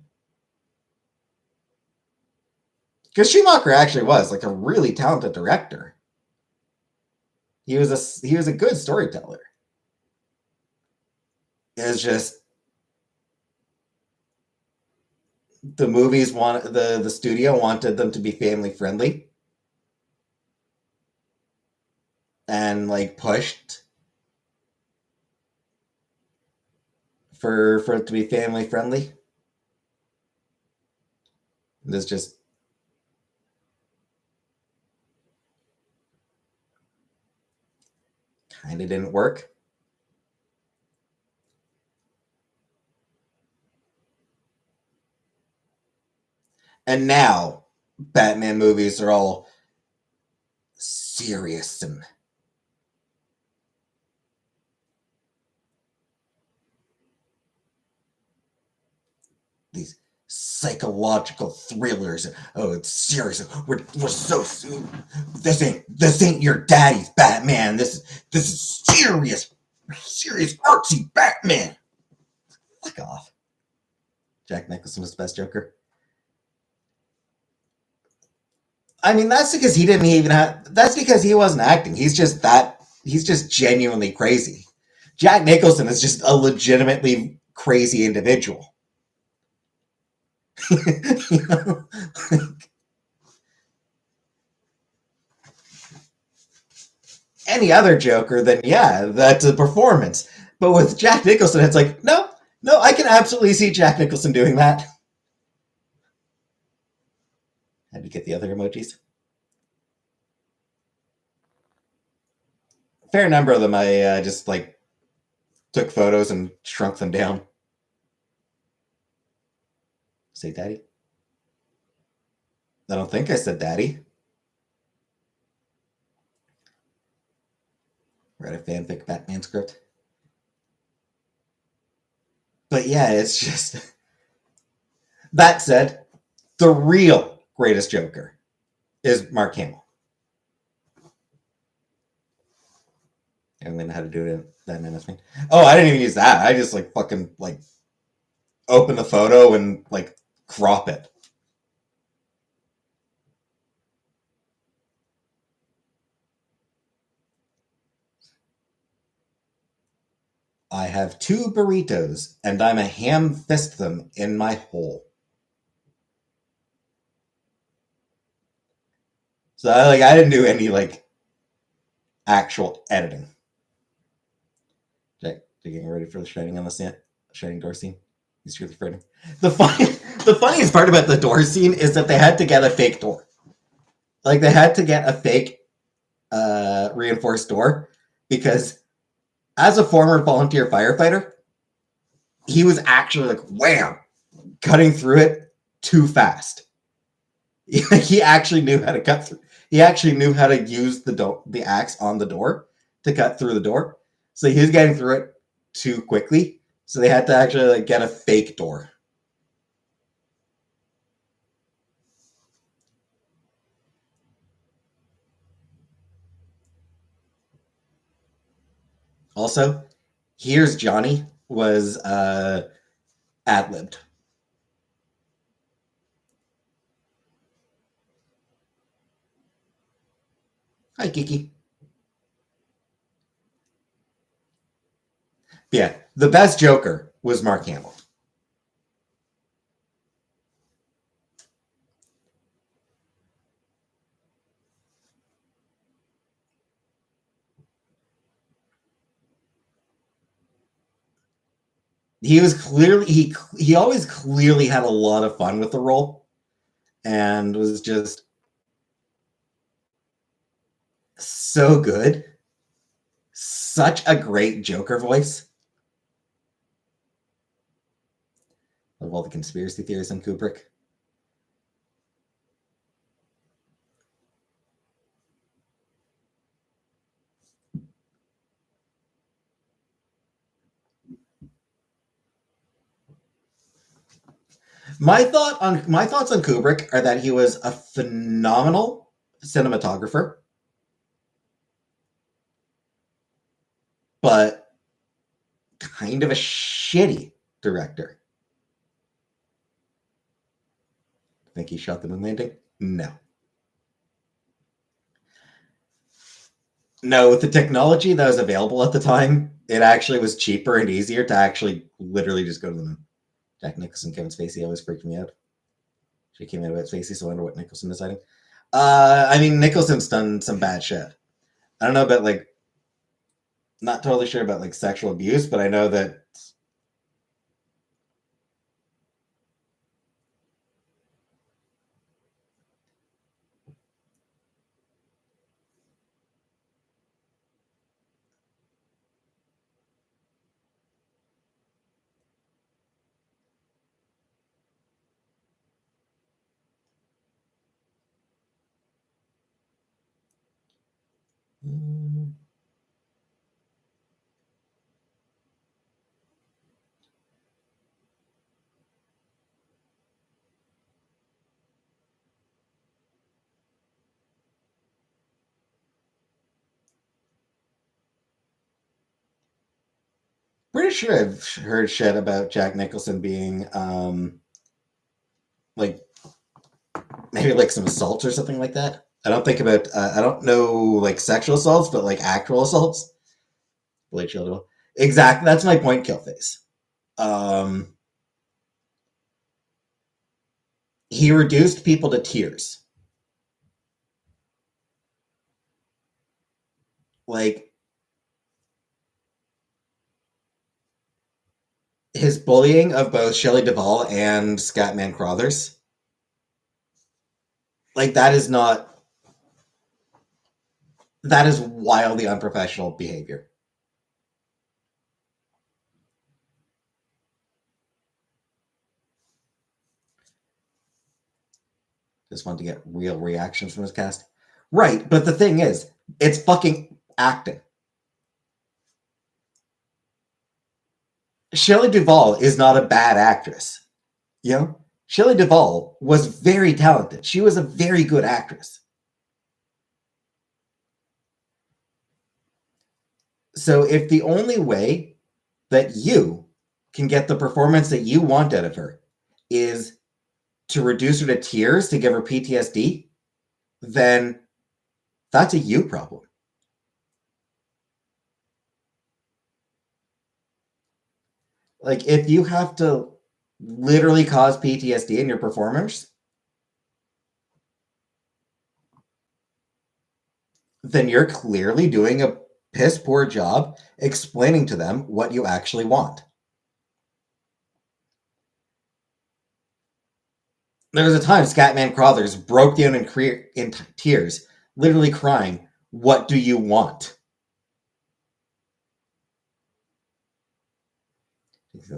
Because Schumacher actually was like a really talented director. He was a good storyteller. It's just the studio wanted them to be family friendly and like pushed for it to be family friendly. This just kind of didn't work. And now Batman movies are all serious and these psychological thrillers. Oh, it's serious. We're so this ain't your daddy's Batman. This is serious artsy Batman. Fuck off. Jack Nicholson was the best Joker. I mean, that's because he didn't even have. That's because he wasn't acting. He's just that. He's just genuinely crazy. Jack Nicholson is just a legitimately crazy individual. You know? Any other Joker, then yeah, that's a performance. But with Jack Nicholson, it's like, no, no, I can absolutely see Jack Nicholson doing that. Had to get the other emojis. Fair number of them, I just like took photos and shrunk them down. Say daddy? I don't think I said daddy. Write a fanfic Batman script. But yeah, it's just. That said, the real greatest Joker is Mark Hamill. And then how to do it in that minute thing. Oh, I didn't even use that. I just like fucking like open the photo and like crop it. I have 2 burritos and I'm a ham fist them in my hole. So I didn't do any like actual editing. Jack, you getting ready for the shining on the scene? Shining door scene? He's really frightening. The funniest part about the door scene is that they had to get a fake door. Like they had to get a fake reinforced door because as a former volunteer firefighter, he was actually like wham, cutting through it too fast. He actually knew how to cut through. He actually knew how to use the axe on the door to cut through the door. So he was getting through it too quickly. So they had to actually like get a fake door. Also, Here's Johnny was ad-libbed. Hi, Kiki. Yeah, the best Joker was Mark Hamill. He was clearly he always clearly had a lot of fun with the role and was just so good. Such a great Joker voice. Of all the conspiracy theories on Kubrick. My thoughts on Kubrick are that he was a phenomenal cinematographer, but kind of a shitty director. Think he shot the moon landing? No. No, with the technology that was available at the time, it actually was cheaper and easier to actually literally just go to the moon. Jack Nicholson, Kevin Spacey always freaked me out. She came out about Spacey, so I wonder what Nicholson is hiding. I mean, Nicholson's done some bad shit. I don't know about like, not totally sure about like sexual abuse, but I know that. Pretty sure I've heard shit about Jack Nicholson being like maybe like some assaults or something like that. I don't know like sexual assaults, but like actual assaults. Blade Shield. Exactly. That's my point, Killface. Um, he reduced people to tears. Like his bullying of both Shelley Duvall and Scatman Crothers. Like that is wildly unprofessional behavior. Just wanted to get real reactions from his cast. Right, but the thing is, it's fucking acting. Shelley Duvall is not a bad actress. You know? Shelley Duvall was very talented. She was a very good actress. So if the only way that you can get the performance that you want out of her is to reduce her to tears to give her PTSD, then that's a you problem. Like, if you have to literally cause PTSD in your performers, then you're clearly doing a piss poor job explaining to them what you actually want. There was a time Scatman Crothers broke down in tears, literally crying, "What do you want?"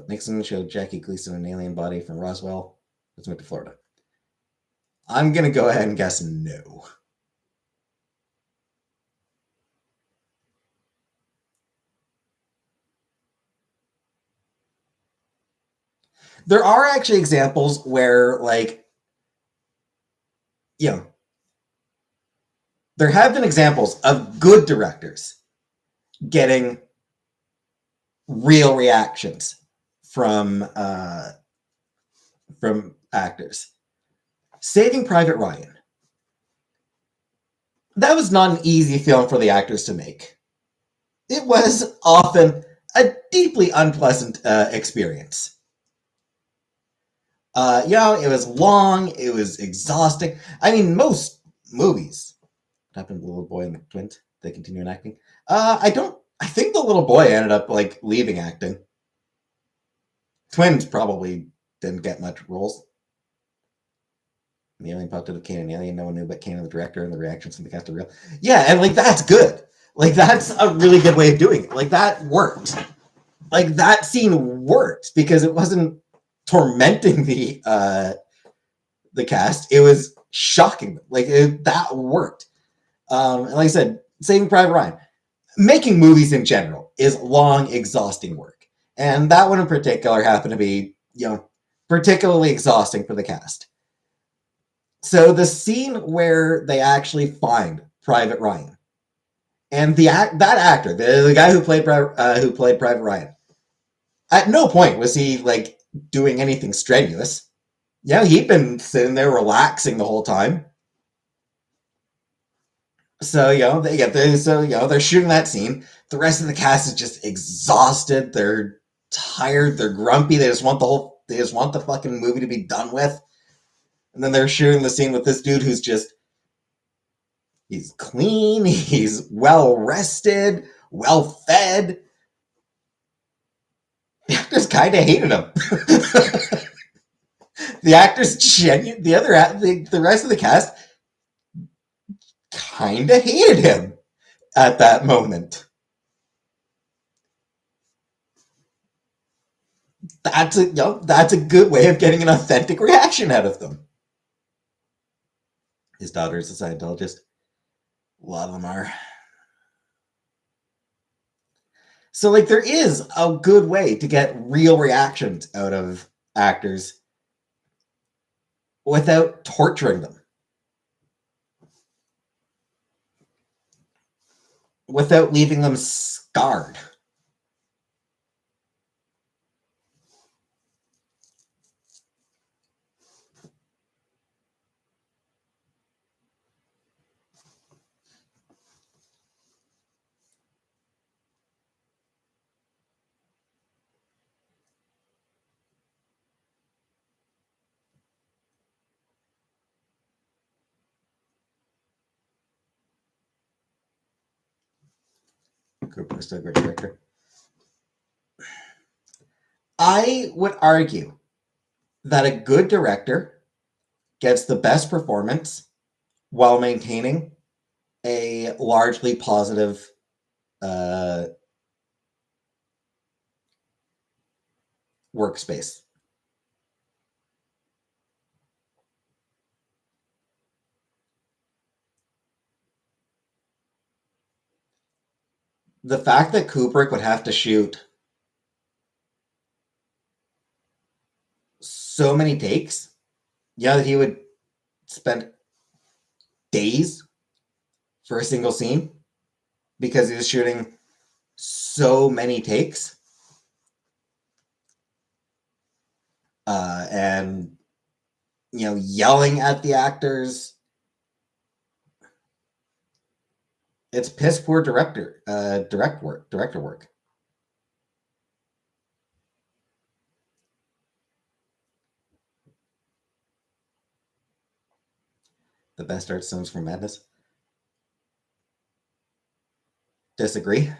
Nixon showed Jackie Gleason an alien body from Roswell. Let's move to Florida. I'm going to go ahead and guess no. There are actually examples where, like, you know, there have been examples of good directors getting real reactions from actors. Saving Private Ryan. That was not an easy film for the actors to make. It was often a deeply unpleasant experience. It was long, it was exhausting. I mean, most movies. What happened to the little boy and the twins? They continue in acting. I think the little boy ended up like leaving acting. Twins probably didn't get much roles. The alien popped out of Kane and Alien. No one knew but Kane and the director, and the reactions from the cast are real. Yeah, and like that's good. Like that's a really good way of doing it. Like that worked. Like that scene worked because it wasn't tormenting the cast. It was shocking them. Like that worked. And like I said, Saving Private Ryan, making movies in general is long, exhausting work, and that one in particular happened to be particularly exhausting for the cast. So the scene where they actually find Private Ryan and that actor, the guy who played Private Ryan, at no point was he like doing anything strenuous. Yeah, he'd been sitting there relaxing the whole time. So they're shooting that scene. The rest of the cast is just exhausted. They're tired. They're grumpy. They just want the fucking movie to be done with. And then they're shooting the scene with this dude who's just he's clean. He's well rested, well fed. The actors kind of hated him. The actors the rest of the cast kind of hated him at that moment. That's a good way of getting an authentic reaction out of them. His daughter is a Scientologist. A lot of them are. So like there is a good way to get real reactions out of actors without torturing them. Without leaving them scarred. Cooper's still a great director. I would argue that a good director gets the best performance while maintaining a largely positive workspace. The fact that Kubrick would have to shoot so many takes, that he would spend days for a single scene because he was shooting so many takes. And yelling at the actors. It's piss poor director work. The best art stems from madness. Disagree.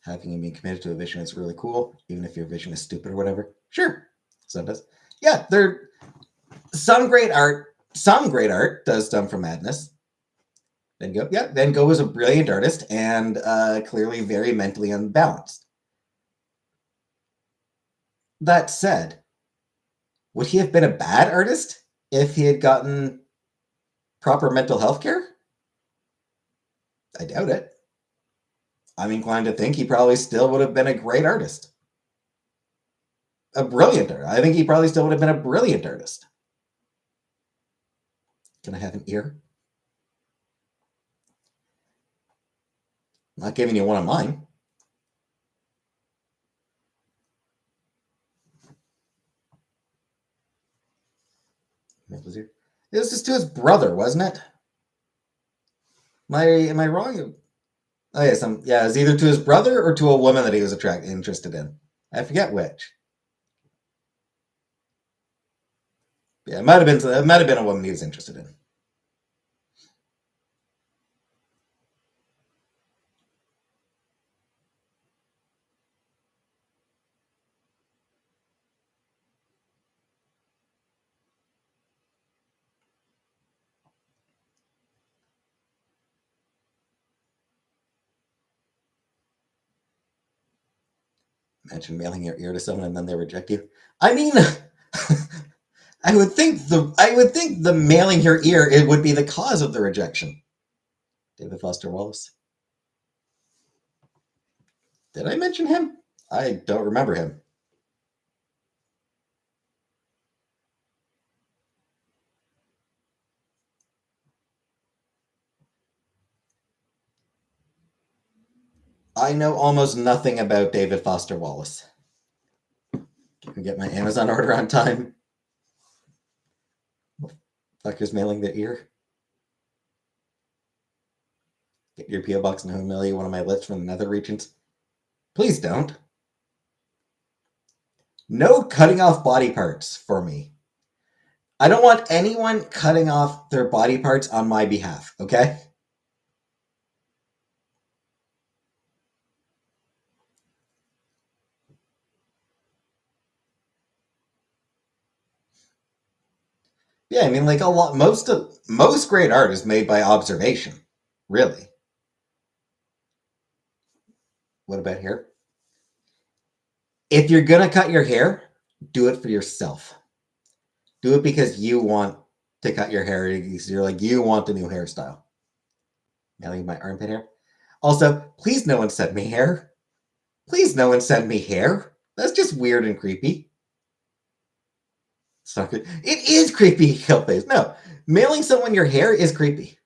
Having you be committed to a vision is really cool, even if your vision is stupid or whatever. Sure. So it does. Yeah, there some great art. Some great art does stem from madness. Van Gogh, yeah, Van Gogh was a brilliant artist and clearly very mentally unbalanced. That said, would he have been a bad artist if he had gotten proper mental health care? I doubt it. I'm inclined to think he probably still would have been a great artist. A brilliant artist. I think he probably still would have been a brilliant artist. Can I have an ear? I'm not giving you one of mine. It was just to his brother, wasn't it? Am I wrong? Oh yeah, it was either to his brother or to a woman that he was interested in. I forget which. Yeah, it might have been a woman he was interested in. Imagine mailing your ear to someone and then they reject you. I mean, I would think the mailing your ear it would be the cause of the rejection. David Foster Wallace. Did I mention him? I don't remember him. I know almost nothing about David Foster Wallace. Can I get my Amazon order on time? Fuckers mailing their ear. Get your P.O. box and mail you one of my lists from the nether regions. Please don't. No cutting off body parts for me. I don't want anyone cutting off their body parts on my behalf, okay? Yeah, I mean, like most great art is made by observation, really. What about hair? If you're gonna cut your hair, do it for yourself. Do it because you want to cut your hair. You're like you want a new hairstyle. Mailing my armpit hair. Also, please no one send me hair. Please no one send me hair. That's just weird and creepy. It's not good. It is creepy, Killface. No, mailing someone your hair is creepy.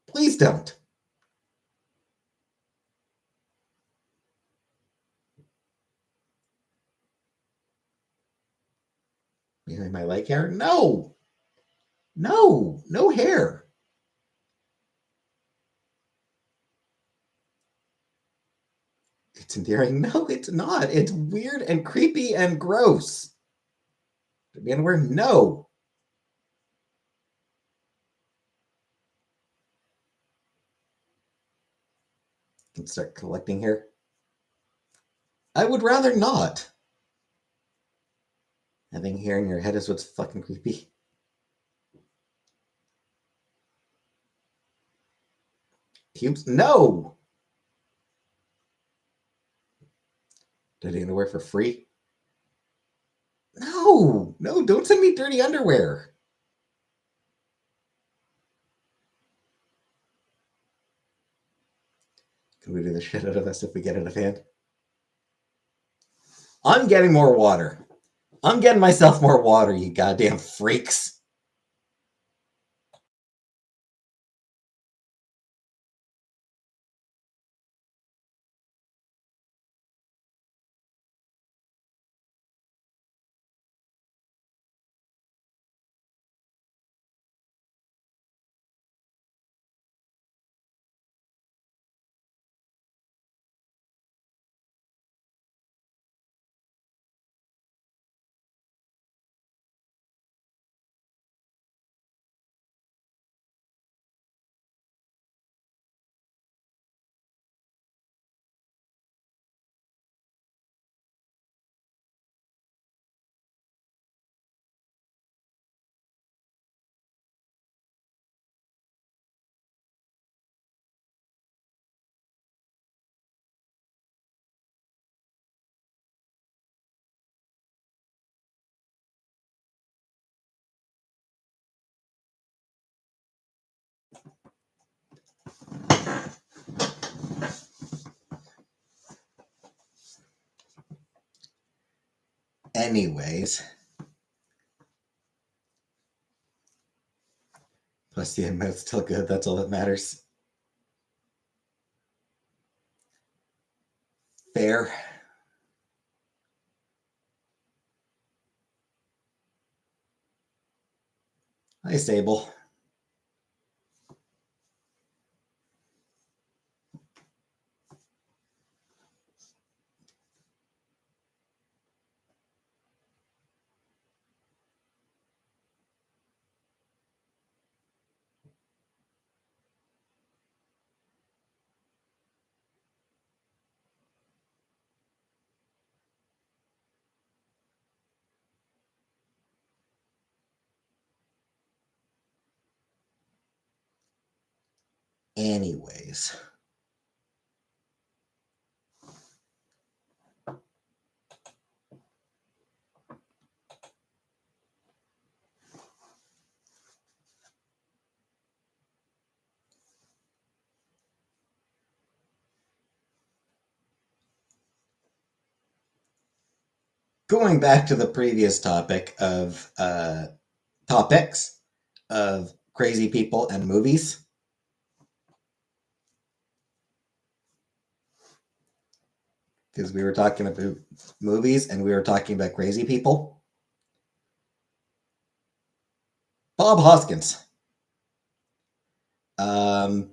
Please don't. Mailing my leg hair? No. No, no hair. It's endearing. No, it's not. It's weird and creepy and gross. To begin with, no. Can start collecting hair. I would rather not. Having hair in your head is what's fucking creepy. Pubes? No. Dirty underwear for free? No, no, don't send me dirty underwear. Can we do the shit out of this if we get out of hand? I'm getting more water. I'm getting myself more water, you goddamn freaks. Anyways. Plus the inmate's still good. That's all that matters. Fair. Hi, Sable. Anyways. Going back to the previous topics of crazy people and movies. Because we were talking about movies and we were talking about crazy people. Bob Hoskins. In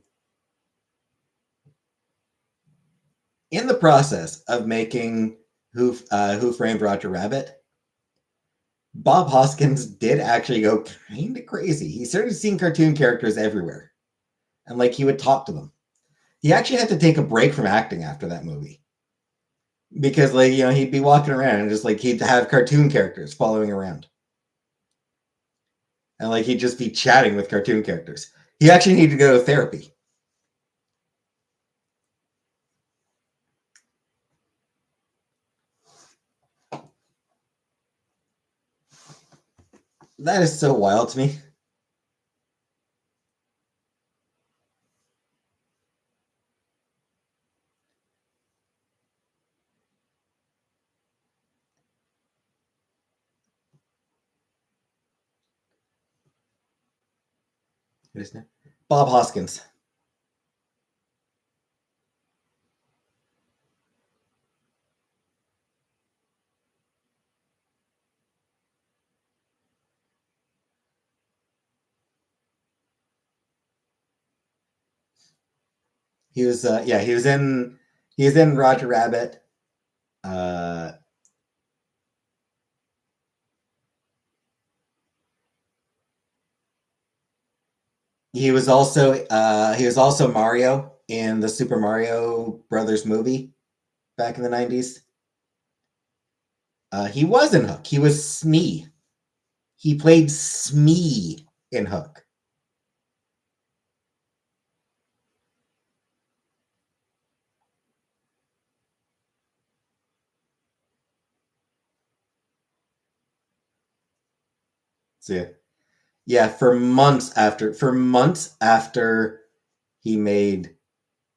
the process of making Who Framed Roger Rabbit, Bob Hoskins did actually go kind of crazy. He started seeing cartoon characters everywhere, and like he would talk to them. He actually had to take a break from acting after that movie because, like, you know, he'd be walking around and just like he'd have cartoon characters following around, and like he'd just be chatting with cartoon characters. He actually needed to go to therapy. That is so wild to me. Bob Hoskins. He was he was in Roger Rabbit. He was also Mario in the Super Mario Brothers movie back in the 90s. He was in Hook. He was Smee. He played Smee in Hook. So yeah, for months after he made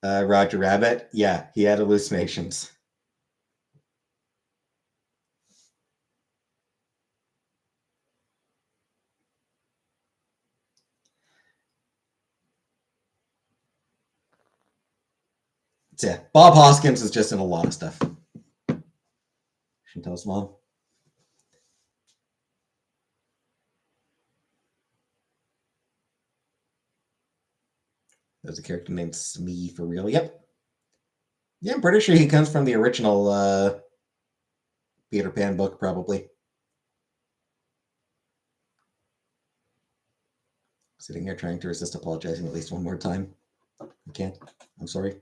Roger Rabbit, yeah, he had hallucinations. So, yeah, Bob Hoskins is just in a lot of stuff. Chantel's mom. There's a character named Smee for real. Yep. Yeah, I'm pretty sure he comes from the original Peter Pan book, probably. Sitting here trying to resist apologizing at least one more time. I can't. I'm sorry.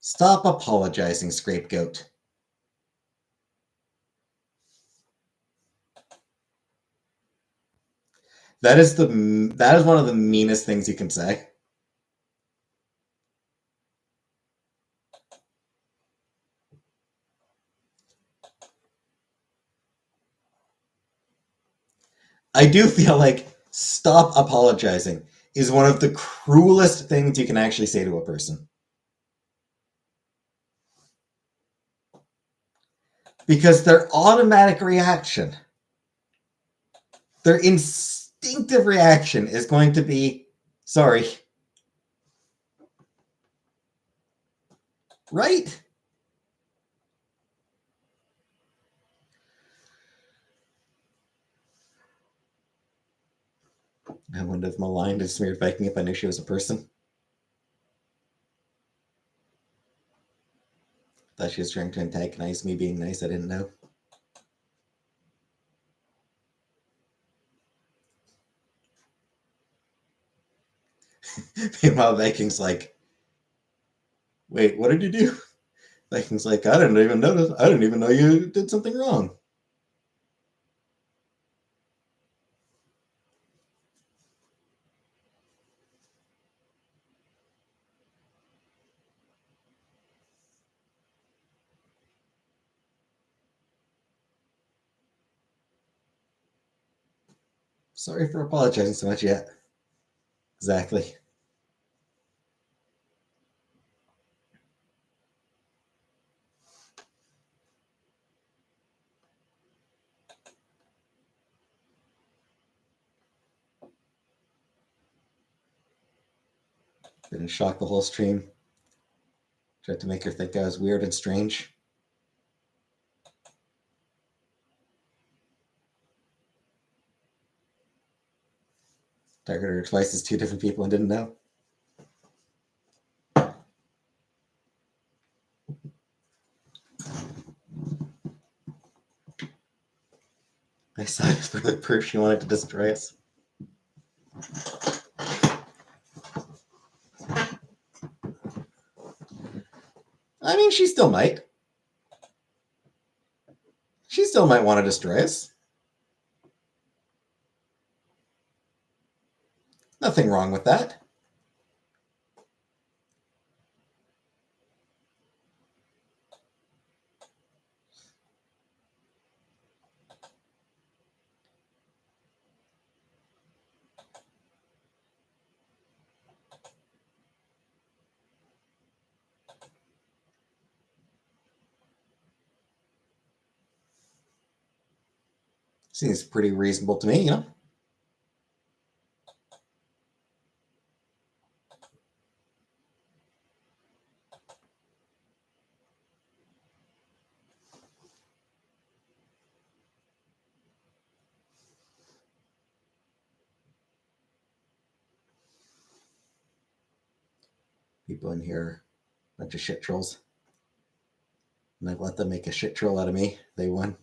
Stop apologizing, scapegoat. That is one of the meanest things you can say. I do feel like stop apologizing is one of the cruelest things you can actually say to a person. Because their automatic reaction, their instinctive reaction is going to be, sorry. Right? I wouldn't have maligned and smeared Viking if I knew she was a person. Thought she was trying to antagonize me being nice. I didn't know. Meanwhile, Viking's like, wait, what did you do? Viking's like, I didn't even notice. I didn't even know you did something wrong. Sorry for apologizing so much yet. Exactly. Didn't shock the whole stream. Tried to make her think I was weird and strange. Targeted her twice as two different people and didn't know. I saw it for the proof she wanted to destroy us. I mean, she still might. She still might want to destroy us. Nothing wrong with that. Seems pretty reasonable to me, you know? People in here, bunch of shit trolls. And I've let them make a shit troll out of me. They won.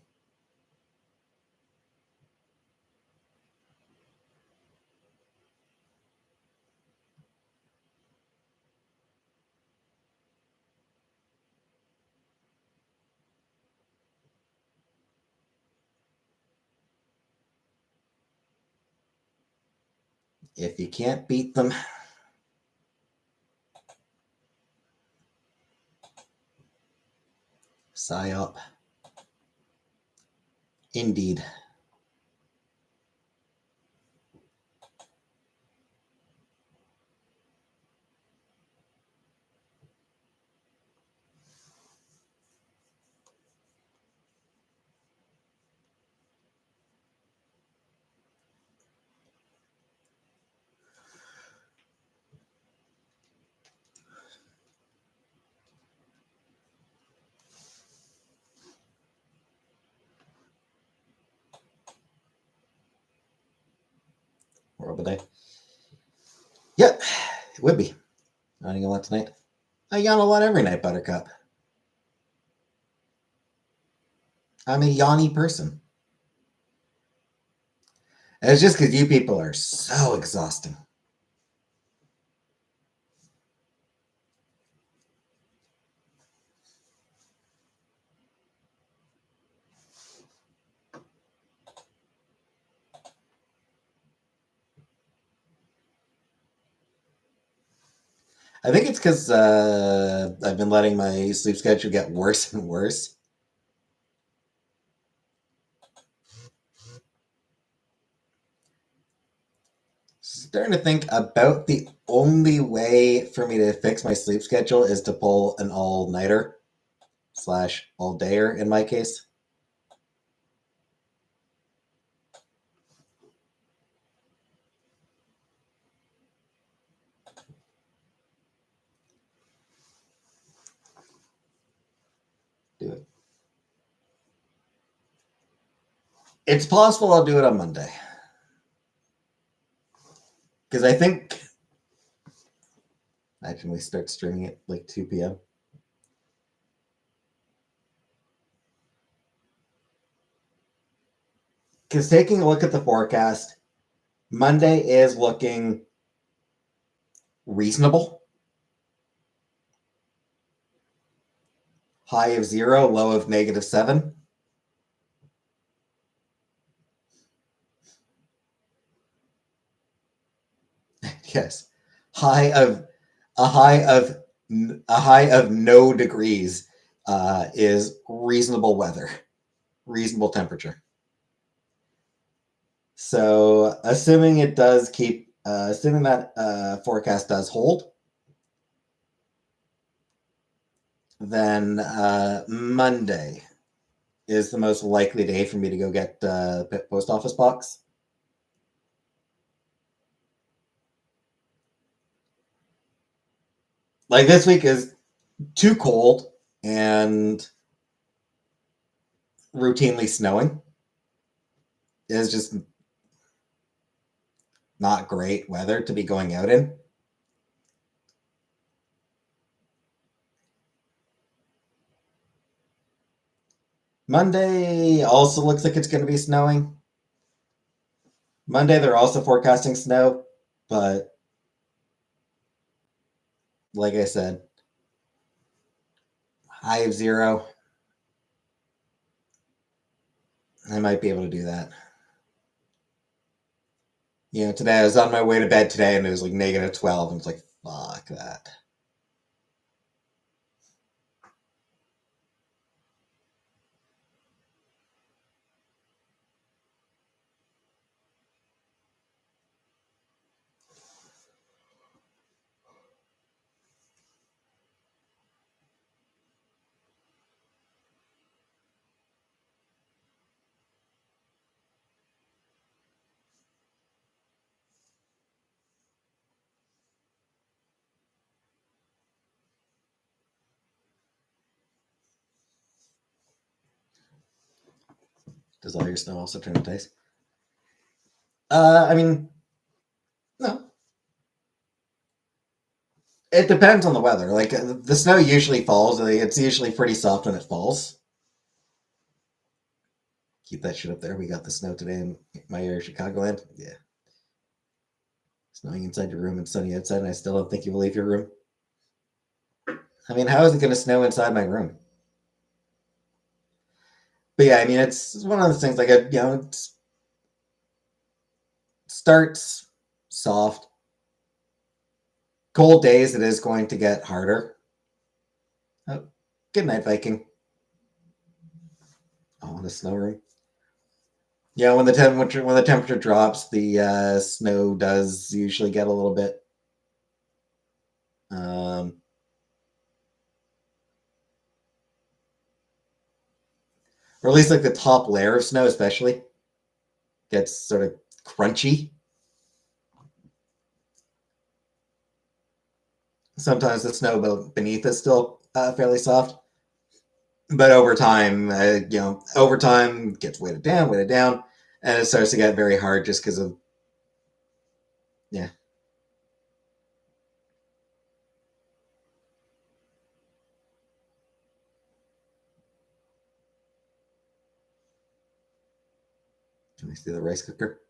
If you can't beat them, psyop. Indeed. Horrible day. Yep, it would be. Yawning a lot tonight. I yawn a lot every night, Buttercup. I'm a yawny person. And it's just because you people are so exhausting. I think it's because I've been letting my sleep schedule get worse and worse. Starting to think about the only way for me to fix my sleep schedule is to pull an all-nighter / all-dayer in my case. Do it. It's possible I'll do it on Monday. Because I think I can start streaming at like 2 p.m. Because taking a look at the forecast, Monday is looking reasonable. High of 0, low of -7. Yes, a high of no degrees is reasonable weather, reasonable temperature. So, assuming it does keep, assuming that forecast does hold, then Monday is the most likely day for me to go get post office box. Like this week is too cold and routinely snowing. It is just not great weather to be going out in. Monday also looks like it's going to be snowing. Monday, they're also forecasting snow, but like I said, high of 0. I might be able to do that. You know, today I was on my way to bed today and it was like -12, and it's like, fuck that. Does all your snow also turn to ice? I mean, no. It depends on the weather. Like the snow usually falls. It's usually pretty soft when it falls. Keep that shit up there. We got the snow today in my area, Chicagoland. Yeah. Snowing inside your room and sunny outside, and I still don't think you will leave your room. I mean, how is it going to snow inside my room? But yeah, I mean, it's one of those things. Like, it starts soft. Cold days, it is going to get harder. Oh, good night, Viking. Oh, in the snow room. Yeah, when the temperature drops, the snow does usually get a little bit. Or at least like the top layer of snow, especially, gets sort of crunchy. Sometimes the snow beneath is still fairly soft, but over time, over time gets weighted down, and it starts to get very hard just because of Yeah. Can I see the rice cooker?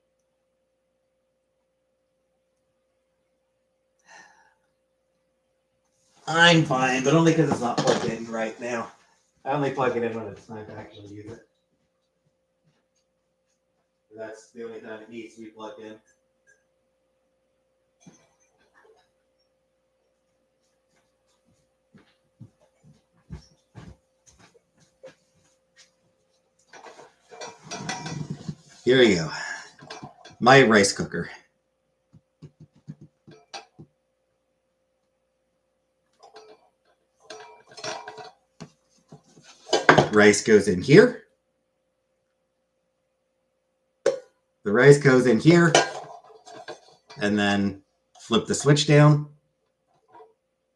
I'm fine, but only because it's not plugged in right now. I only plug it in when it's time to actually use it. That's the only time it needs to be plugged in. Here we go. My rice cooker. Rice goes in here. The rice goes in here. And then flip the switch down.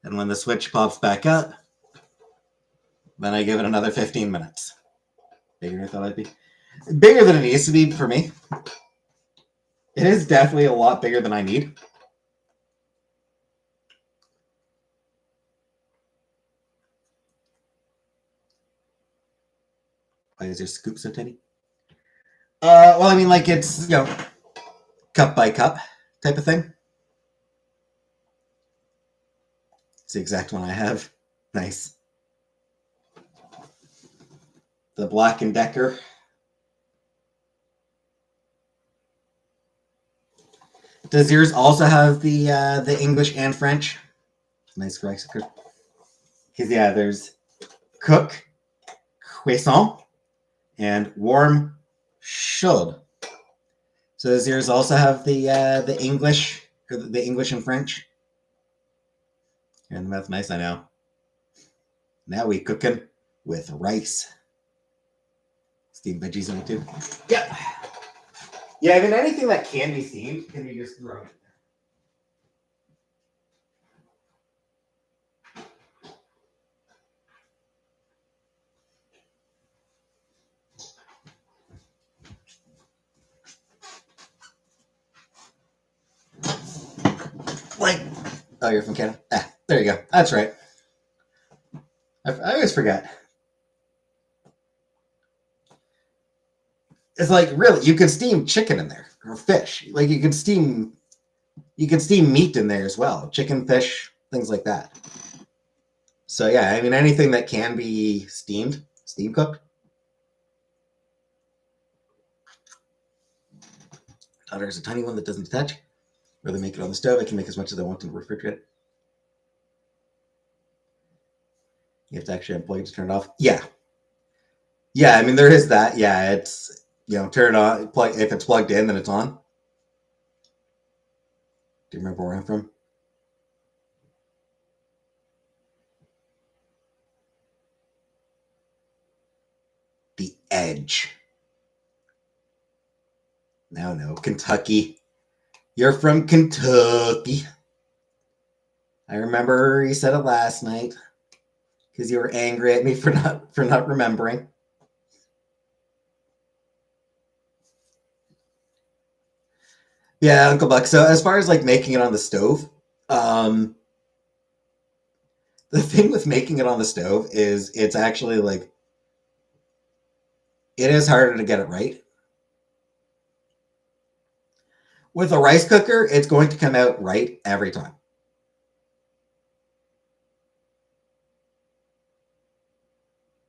And when the switch pops back up, then I give it another 15 minutes. Bigger than I thought I'd be. Bigger than it needs to be for me. It is definitely a lot bigger than I need. Why is your scoop so tiny? Well, I mean, like it's, cup by cup type of thing. It's the exact one I have. Nice. The Black & Decker. Does yours also have the English and French? Nice rice cooker. Because yeah, there's cook, cuisson, and warm, chaud. So does yours also have the English, or the English and French? And that's nice, I know. Now we cooking with rice. Steamed veggies in it too. Yeah. Yeah, I mean anything that can be steamed can be just thrown in there. Like, oh, you're from Canada? Ah, there you go. That's right. I always forget. It's like really, you could steam chicken in there or fish. Like you could steam meat in there as well. Chicken, fish, things like that. So yeah, I mean anything that can be steam cooked. There's a tiny one that doesn't attach. Or they make it on the stove. I can make as much as I want in the refrigerator. You have to actually unplug it to turn it off. Yeah. Yeah, I mean there is that. Yeah, it's turn it on. Plug if it's plugged in, then it's on. Do you remember where I'm from? The Edge. No, Kentucky. You're from Kentucky. I remember you said it last night because you were angry at me for not remembering. Yeah, Uncle Buck. So as far as like making it on the stove, the thing with making it on the stove is it's actually like it is harder to get it right. With a rice cooker, it's going to come out right every time.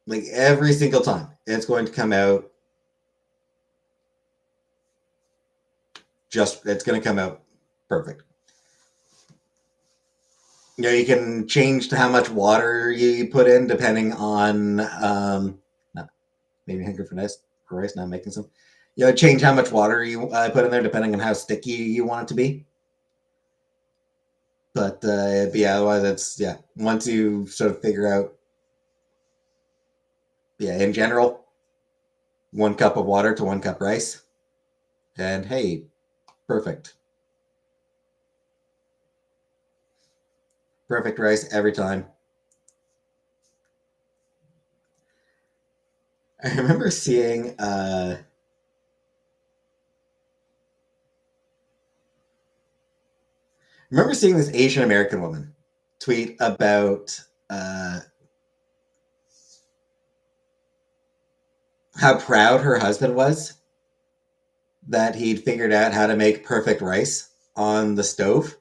Like every single time, it's going to come out it's going to come out perfect. You can change to how much water you put in depending on maybe hunger for rice. Now I'm making some. Change how much water you put in there depending on how sticky you want it to be. But yeah, otherwise it's once you sort of figure out, in general, 1 cup of water to 1 cup rice, and hey, perfect. Perfect rice every time. I remember seeing. remember seeing this Asian American woman tweet about how proud her husband was that he'd figured out how to make perfect rice on the stove.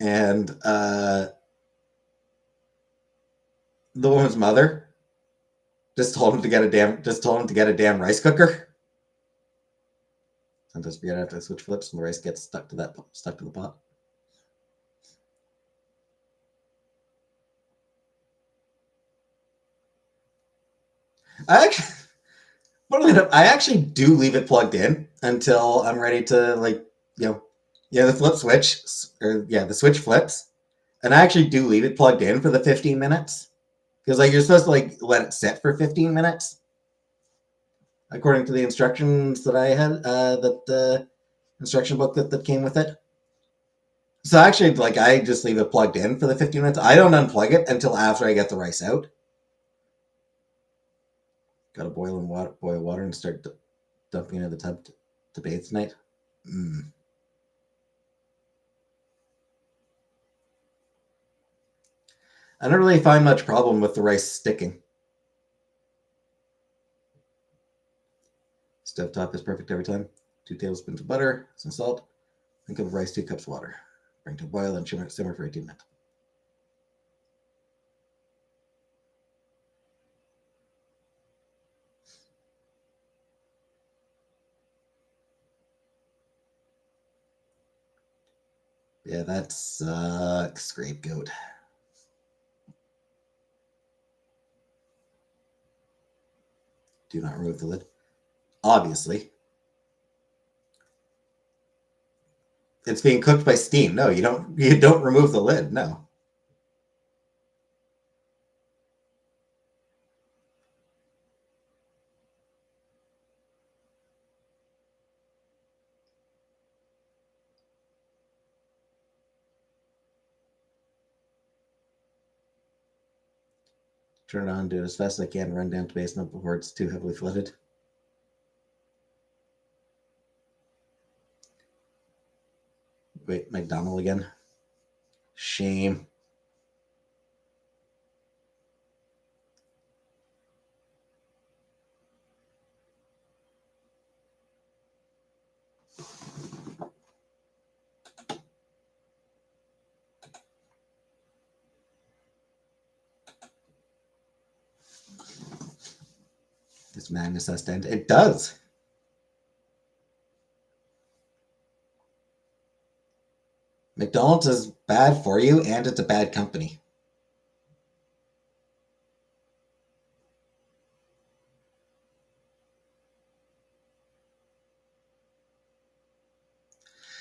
And the woman's mother just told him to get a damn rice cooker. Sometimes forget after the switch flips and the rice gets stuck to the pot. I actually do leave it plugged in until I'm ready to the flip switch the switch flips, and I actually do leave it plugged in for the 15 minutes because you're supposed to let it sit for 15 minutes according to the instructions that I had that the instruction book that came with it. So actually, I just leave it plugged in for the 15 minutes. I don't unplug it until after I get the rice out. Got to boil water and start dumping it in the tub to bathe tonight. I don't really find much problem with the rice sticking. Stovetop is perfect every time. 2 tablespoons of butter, some salt, one cup of rice, 2 cups of water. Bring to a boil and simmer for 18 minutes. Yeah, that sucks, scapegoat. Do not remove the lid. Obviously. It's being cooked by steam. No, you don't remove the lid. No. Turn it on, do it as fast as I can, run down to basement before it's too heavily flooded. Wait, McDonald again? Shame. This madness has to end. It does. McDonald's is bad for you, and it's a bad company.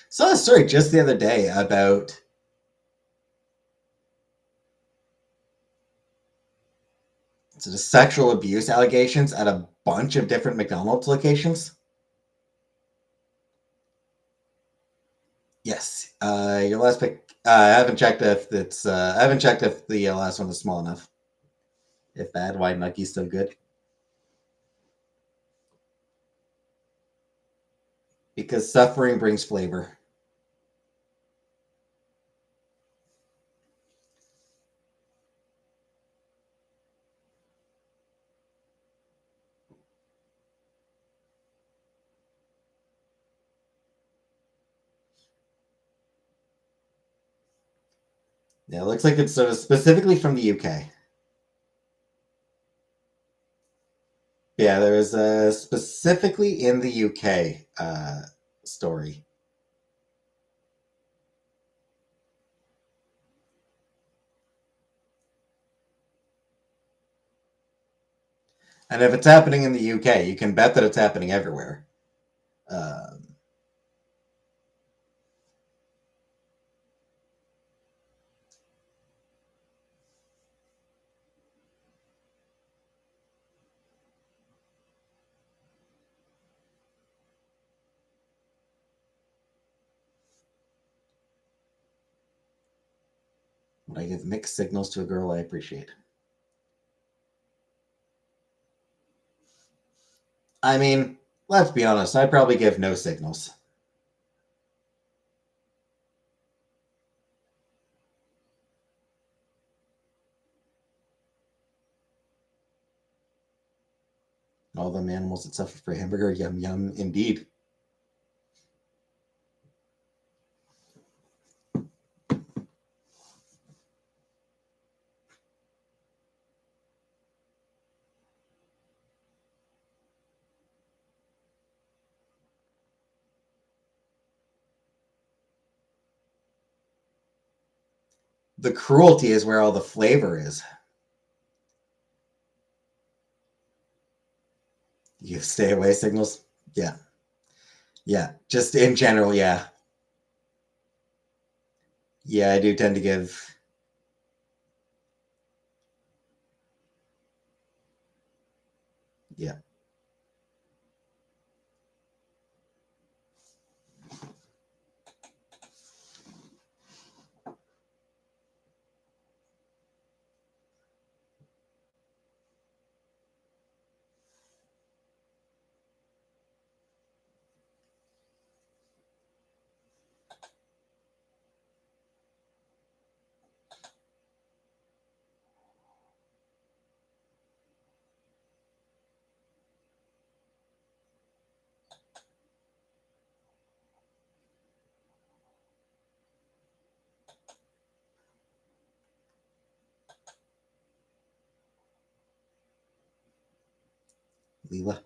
Saw a story just the other day about sort of sexual abuse allegations at a bunch of different McDonald's locations. Yes, your last pick. I haven't checked if it's. I haven't checked if the last one is small enough. If bad, why Nuggie's so good? Because suffering brings flavor. Yeah, it looks like it's sort of specifically from the UK. Yeah, there was a specifically in the UK story. And if it's happening in the UK, you can bet that it's happening everywhere. When I give mixed signals to a girl, I appreciate. I mean, let's be honest, I probably give no signals. All them animals that suffer for hamburger, yum yum indeed. The cruelty is where all the flavor is. You stay away signals? Yeah. Yeah. Just in general, yeah. Yeah, I do tend to give. Yeah. Leela.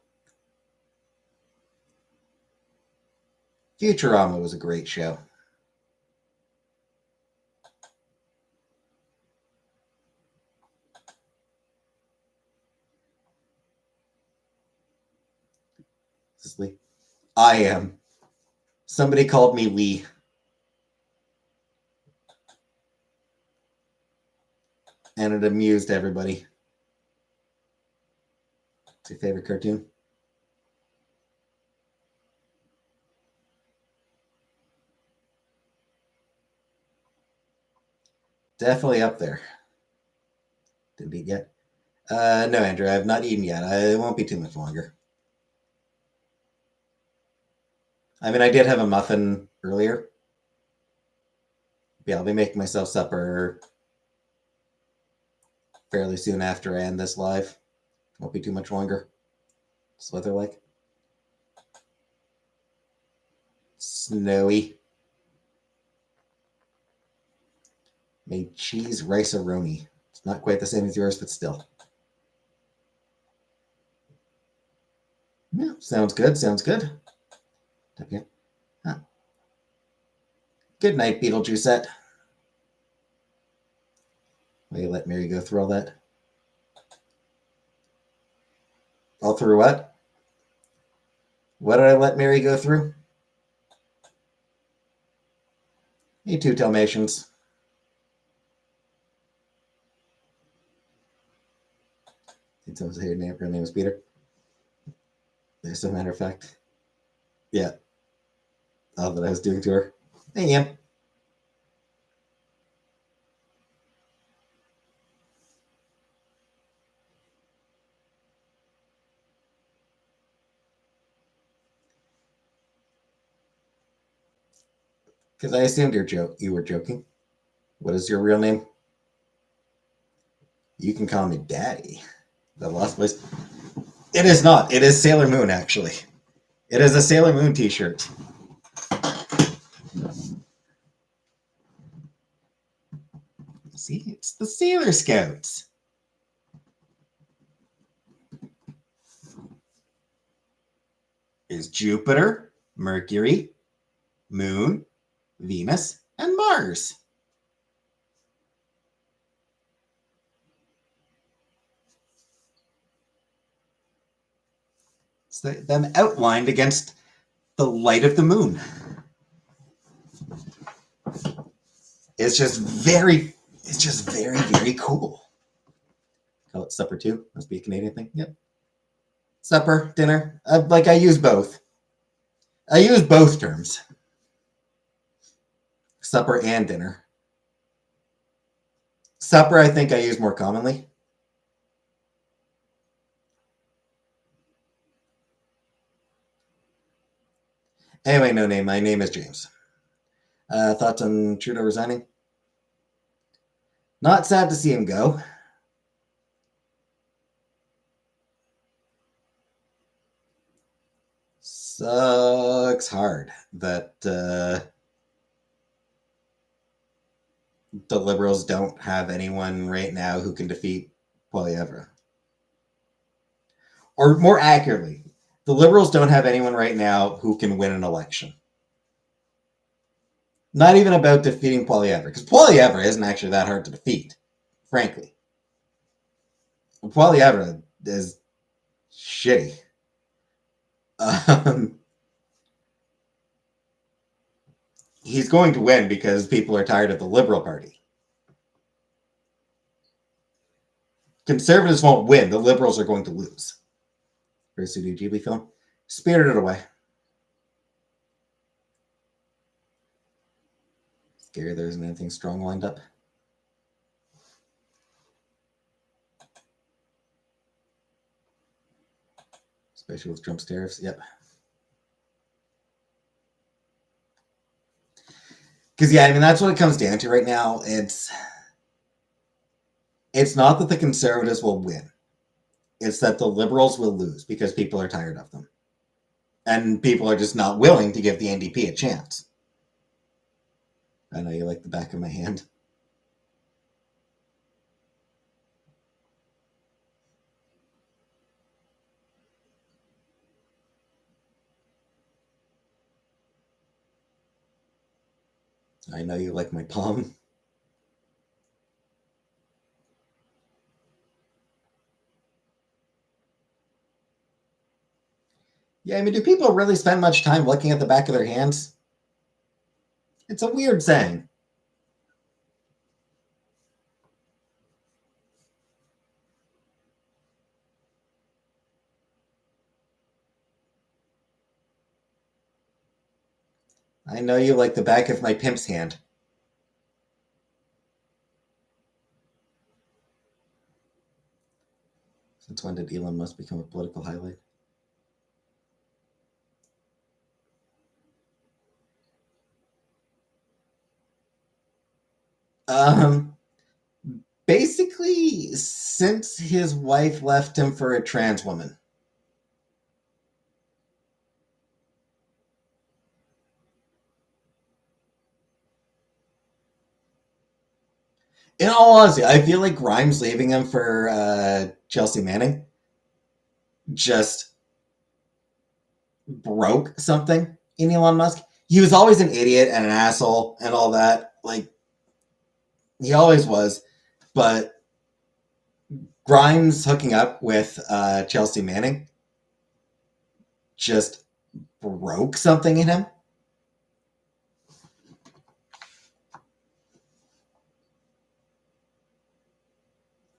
Futurama was a great show. This is Lee. I am. Somebody called me Lee. And it amused everybody. What's your favorite cartoon? Definitely up there. Didn't eat yet? No, Andrew, I have not eaten yet. It won't be too much longer. I mean, I did have a muffin earlier. Yeah, I'll be making myself supper fairly soon after I end this live. Won't be too much longer. What's the weather like? Snowy. Made cheese rice-a-roni. It's not quite the same as yours, but still. Yeah, sounds good. Sounds good. Okay. Huh. Good night, Beetlejuicette. Will you let Mary go through all that? All through what? What did I let Mary go through? You two Dalmatians. Did someone say your name? Her name was Peter. As a matter of fact. Yeah. All that I was doing to her. Hey, Ian. Because I assumed you were joking. What is your real name? You can call me Daddy. The Lost Place. It is not. It is Sailor Moon, actually. It is a Sailor Moon t-shirt. See, it's the Sailor Scouts. Is Jupiter, Mercury, Moon, Venus, and Mars. It's them outlined against the light of the moon. It's just very, very cool. Call it supper too. Must be a Canadian thing. Yep. Supper, dinner. I use both. I use both terms. Supper and dinner. Supper, I think I use more commonly. Anyway, no name. My name is James. Thoughts on Trudeau resigning? Not sad to see him go. sucks hard that the Liberals don't have anyone right now who can defeat Poilievre. Or more accurately, the Liberals don't have anyone right now who can win an election. Not even about defeating Poilievre, because Poilievre isn't actually that hard to defeat, frankly. Poilievre is shitty. He's going to win because people are tired of the Liberal Party. Conservatives won't win. The Liberals are going to lose. For a Studio Ghibli film. Spirited Away. Scary there isn't anything strong lined up. Especially with Trump's tariffs. Yep. Because, yeah, I mean, that's what it comes down to right now. It's not that the Conservatives will win. It's that the Liberals will lose because people are tired of them. And people are just not willing to give the NDP a chance. I know you like the back of my hand. I know you like my palm. Yeah, I mean, do people really spend much time looking at the back of their hands? It's a weird saying. I know you like the back of my pimp's hand. Since when did Elon Musk become a political highlight? Basically, since his wife left him for a trans woman. In all honesty, I feel like Grimes leaving him for Chelsea Manning just broke something in Elon Musk. He was always an idiot and an asshole and all that. Like, he always was. But Grimes hooking up with Chelsea Manning just broke something in him.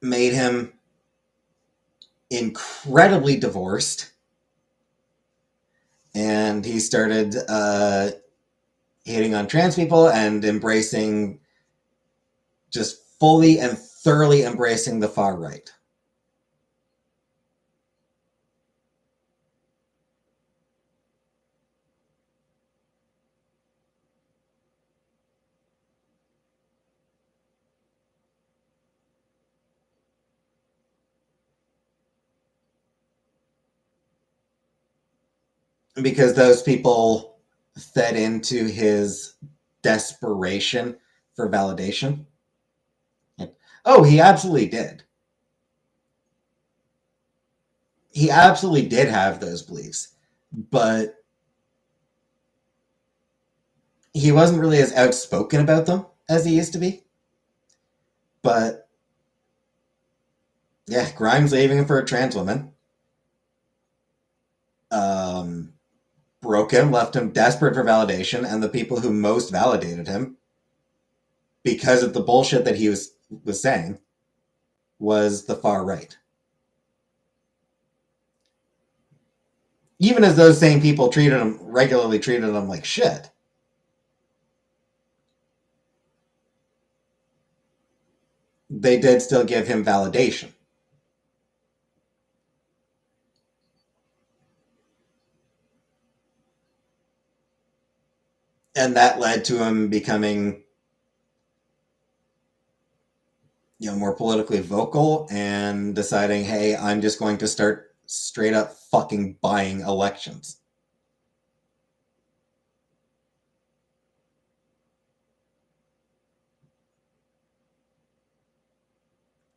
Made him incredibly divorced. And he started hating on trans people and embracing, just fully and thoroughly embracing the far right. Because those people fed into his desperation for validation. Oh, he absolutely did. He absolutely did have those beliefs, but he wasn't really as outspoken about them as he used to be. But yeah, Grimes leaving him for a trans woman. Broke him, left him desperate for validation, and the people who most validated him because of the bullshit that he was saying was the far right. Even as those same people regularly treated him like shit. They did still give him validation. And that led to him becoming, more politically vocal and deciding, hey, I'm just going to start straight up fucking buying elections.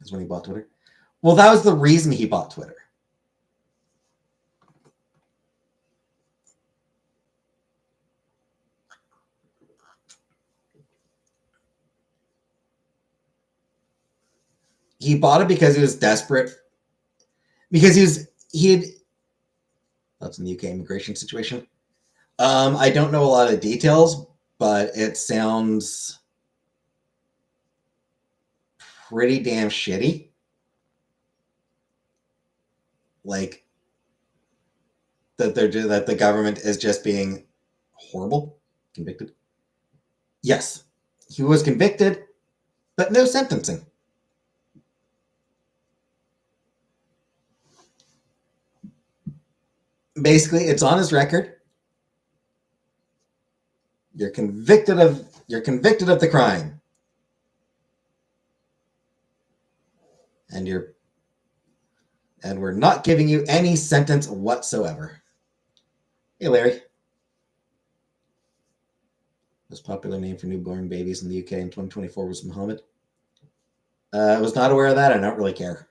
Is when he bought Twitter. Well, that was the reason he bought Twitter. He bought it because he was desperate. Because he had. That's in the UK immigration situation. I don't know a lot of details, but it sounds pretty damn shitty. Like that the government is just being horrible. Convicted. Yes, he was convicted, but no sentencing. Basically, it's on his record. You're convicted of the crime, and we're not giving you any sentence whatsoever. Hey, Larry. Most popular name for newborn babies in the UK in 2024 was Muhammad. I was not aware of that. I don't really care.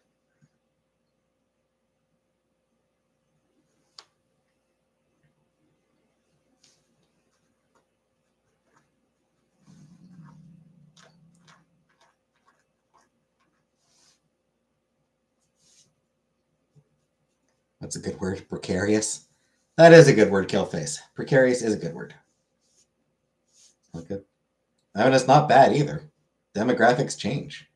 That's a good word. Precarious. That is a good word, Killface. Precarious is a good word. Okay. I mean, it's not bad either. Demographics change.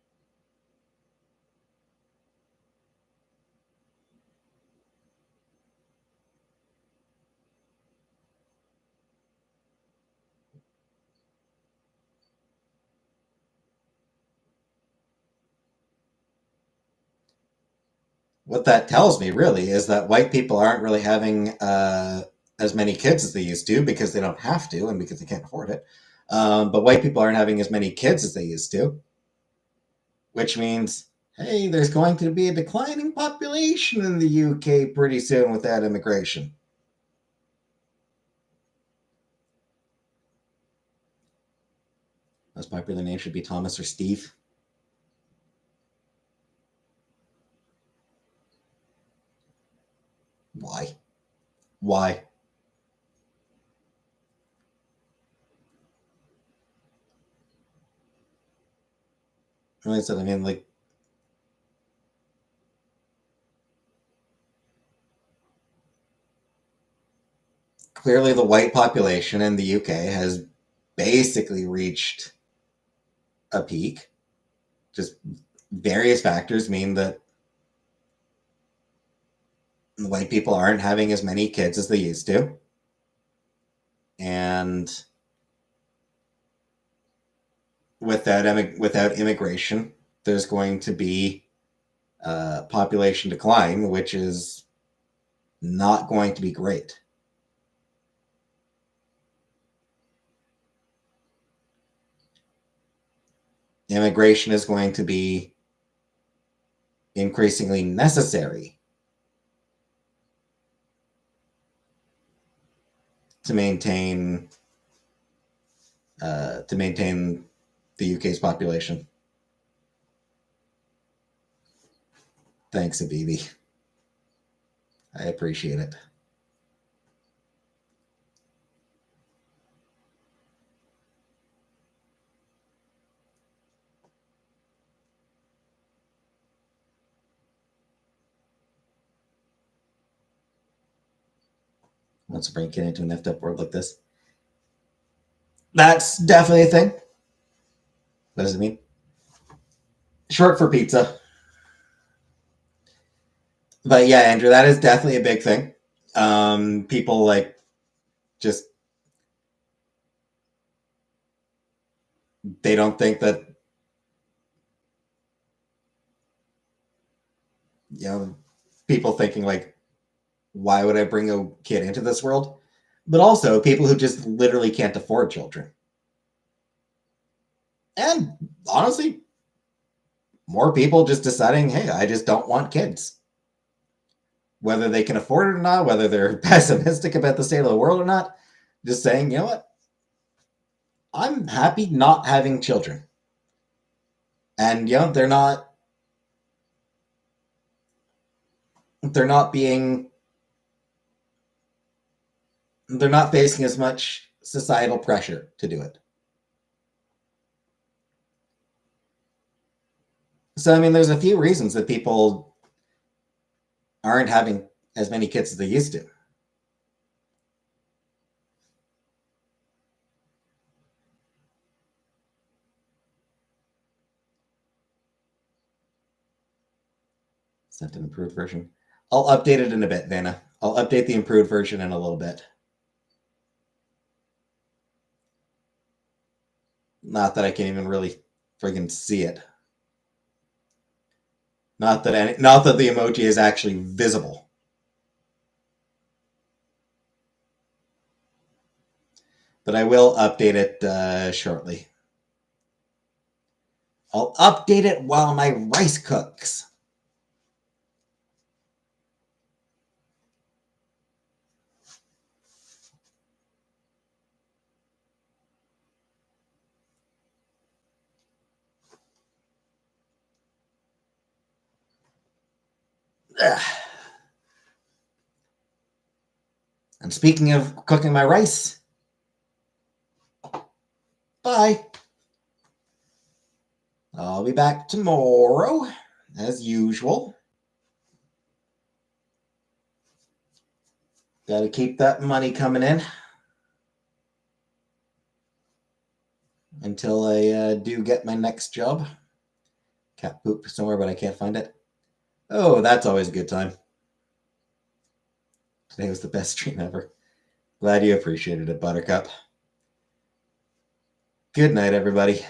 What that tells me really is that white people aren't really having as many kids as they used to because they don't have to and because they can't afford it. But white people aren't having as many kids as they used to, which means, hey, there's going to be a declining population in the UK pretty soon with that immigration. Most popular name should be Thomas or Steve. Why? Why? Like I said, I mean, like, clearly the white population in the UK has basically reached a peak. Just various factors mean that the white people aren't having as many kids as they used to. And without immigration, there's going to be population decline, which is not going to be great. Immigration is going to be increasingly necessary to maintain the UK's population. Thanks, Abibi. I appreciate it. Once a brain get into an effed up world like this. That's definitely a thing. What does it mean? Short for pizza. But yeah, Andrew, that is definitely a big thing. People like just they don't think that people thinking like, why would I bring a kid into this world? But also people who just literally can't afford children. And honestly, more people just deciding, hey, I just don't want kids. Whether they can afford it or not, whether they're pessimistic about the state of the world or not, just saying, you know what? I'm happy not having children. And they're not they're not facing as much societal pressure to do it. So, I mean, there's a few reasons that people aren't having as many kids as they used to. Sent an improved version. I'll update it in a bit, Vanna. I'll update the improved version in a little bit. Not that I can even really friggin' see it. Not that the emoji is actually visible. But I will update it shortly. I'll update it while my rice cooks. Ugh. And speaking of cooking my rice, bye. I'll be back tomorrow, as usual. Gotta keep that money coming in until I do get my next job. Cat poop somewhere, but I can't find it. Oh, that's always a good time. Today was the best stream ever. Glad you appreciated it, Buttercup. Good night, everybody.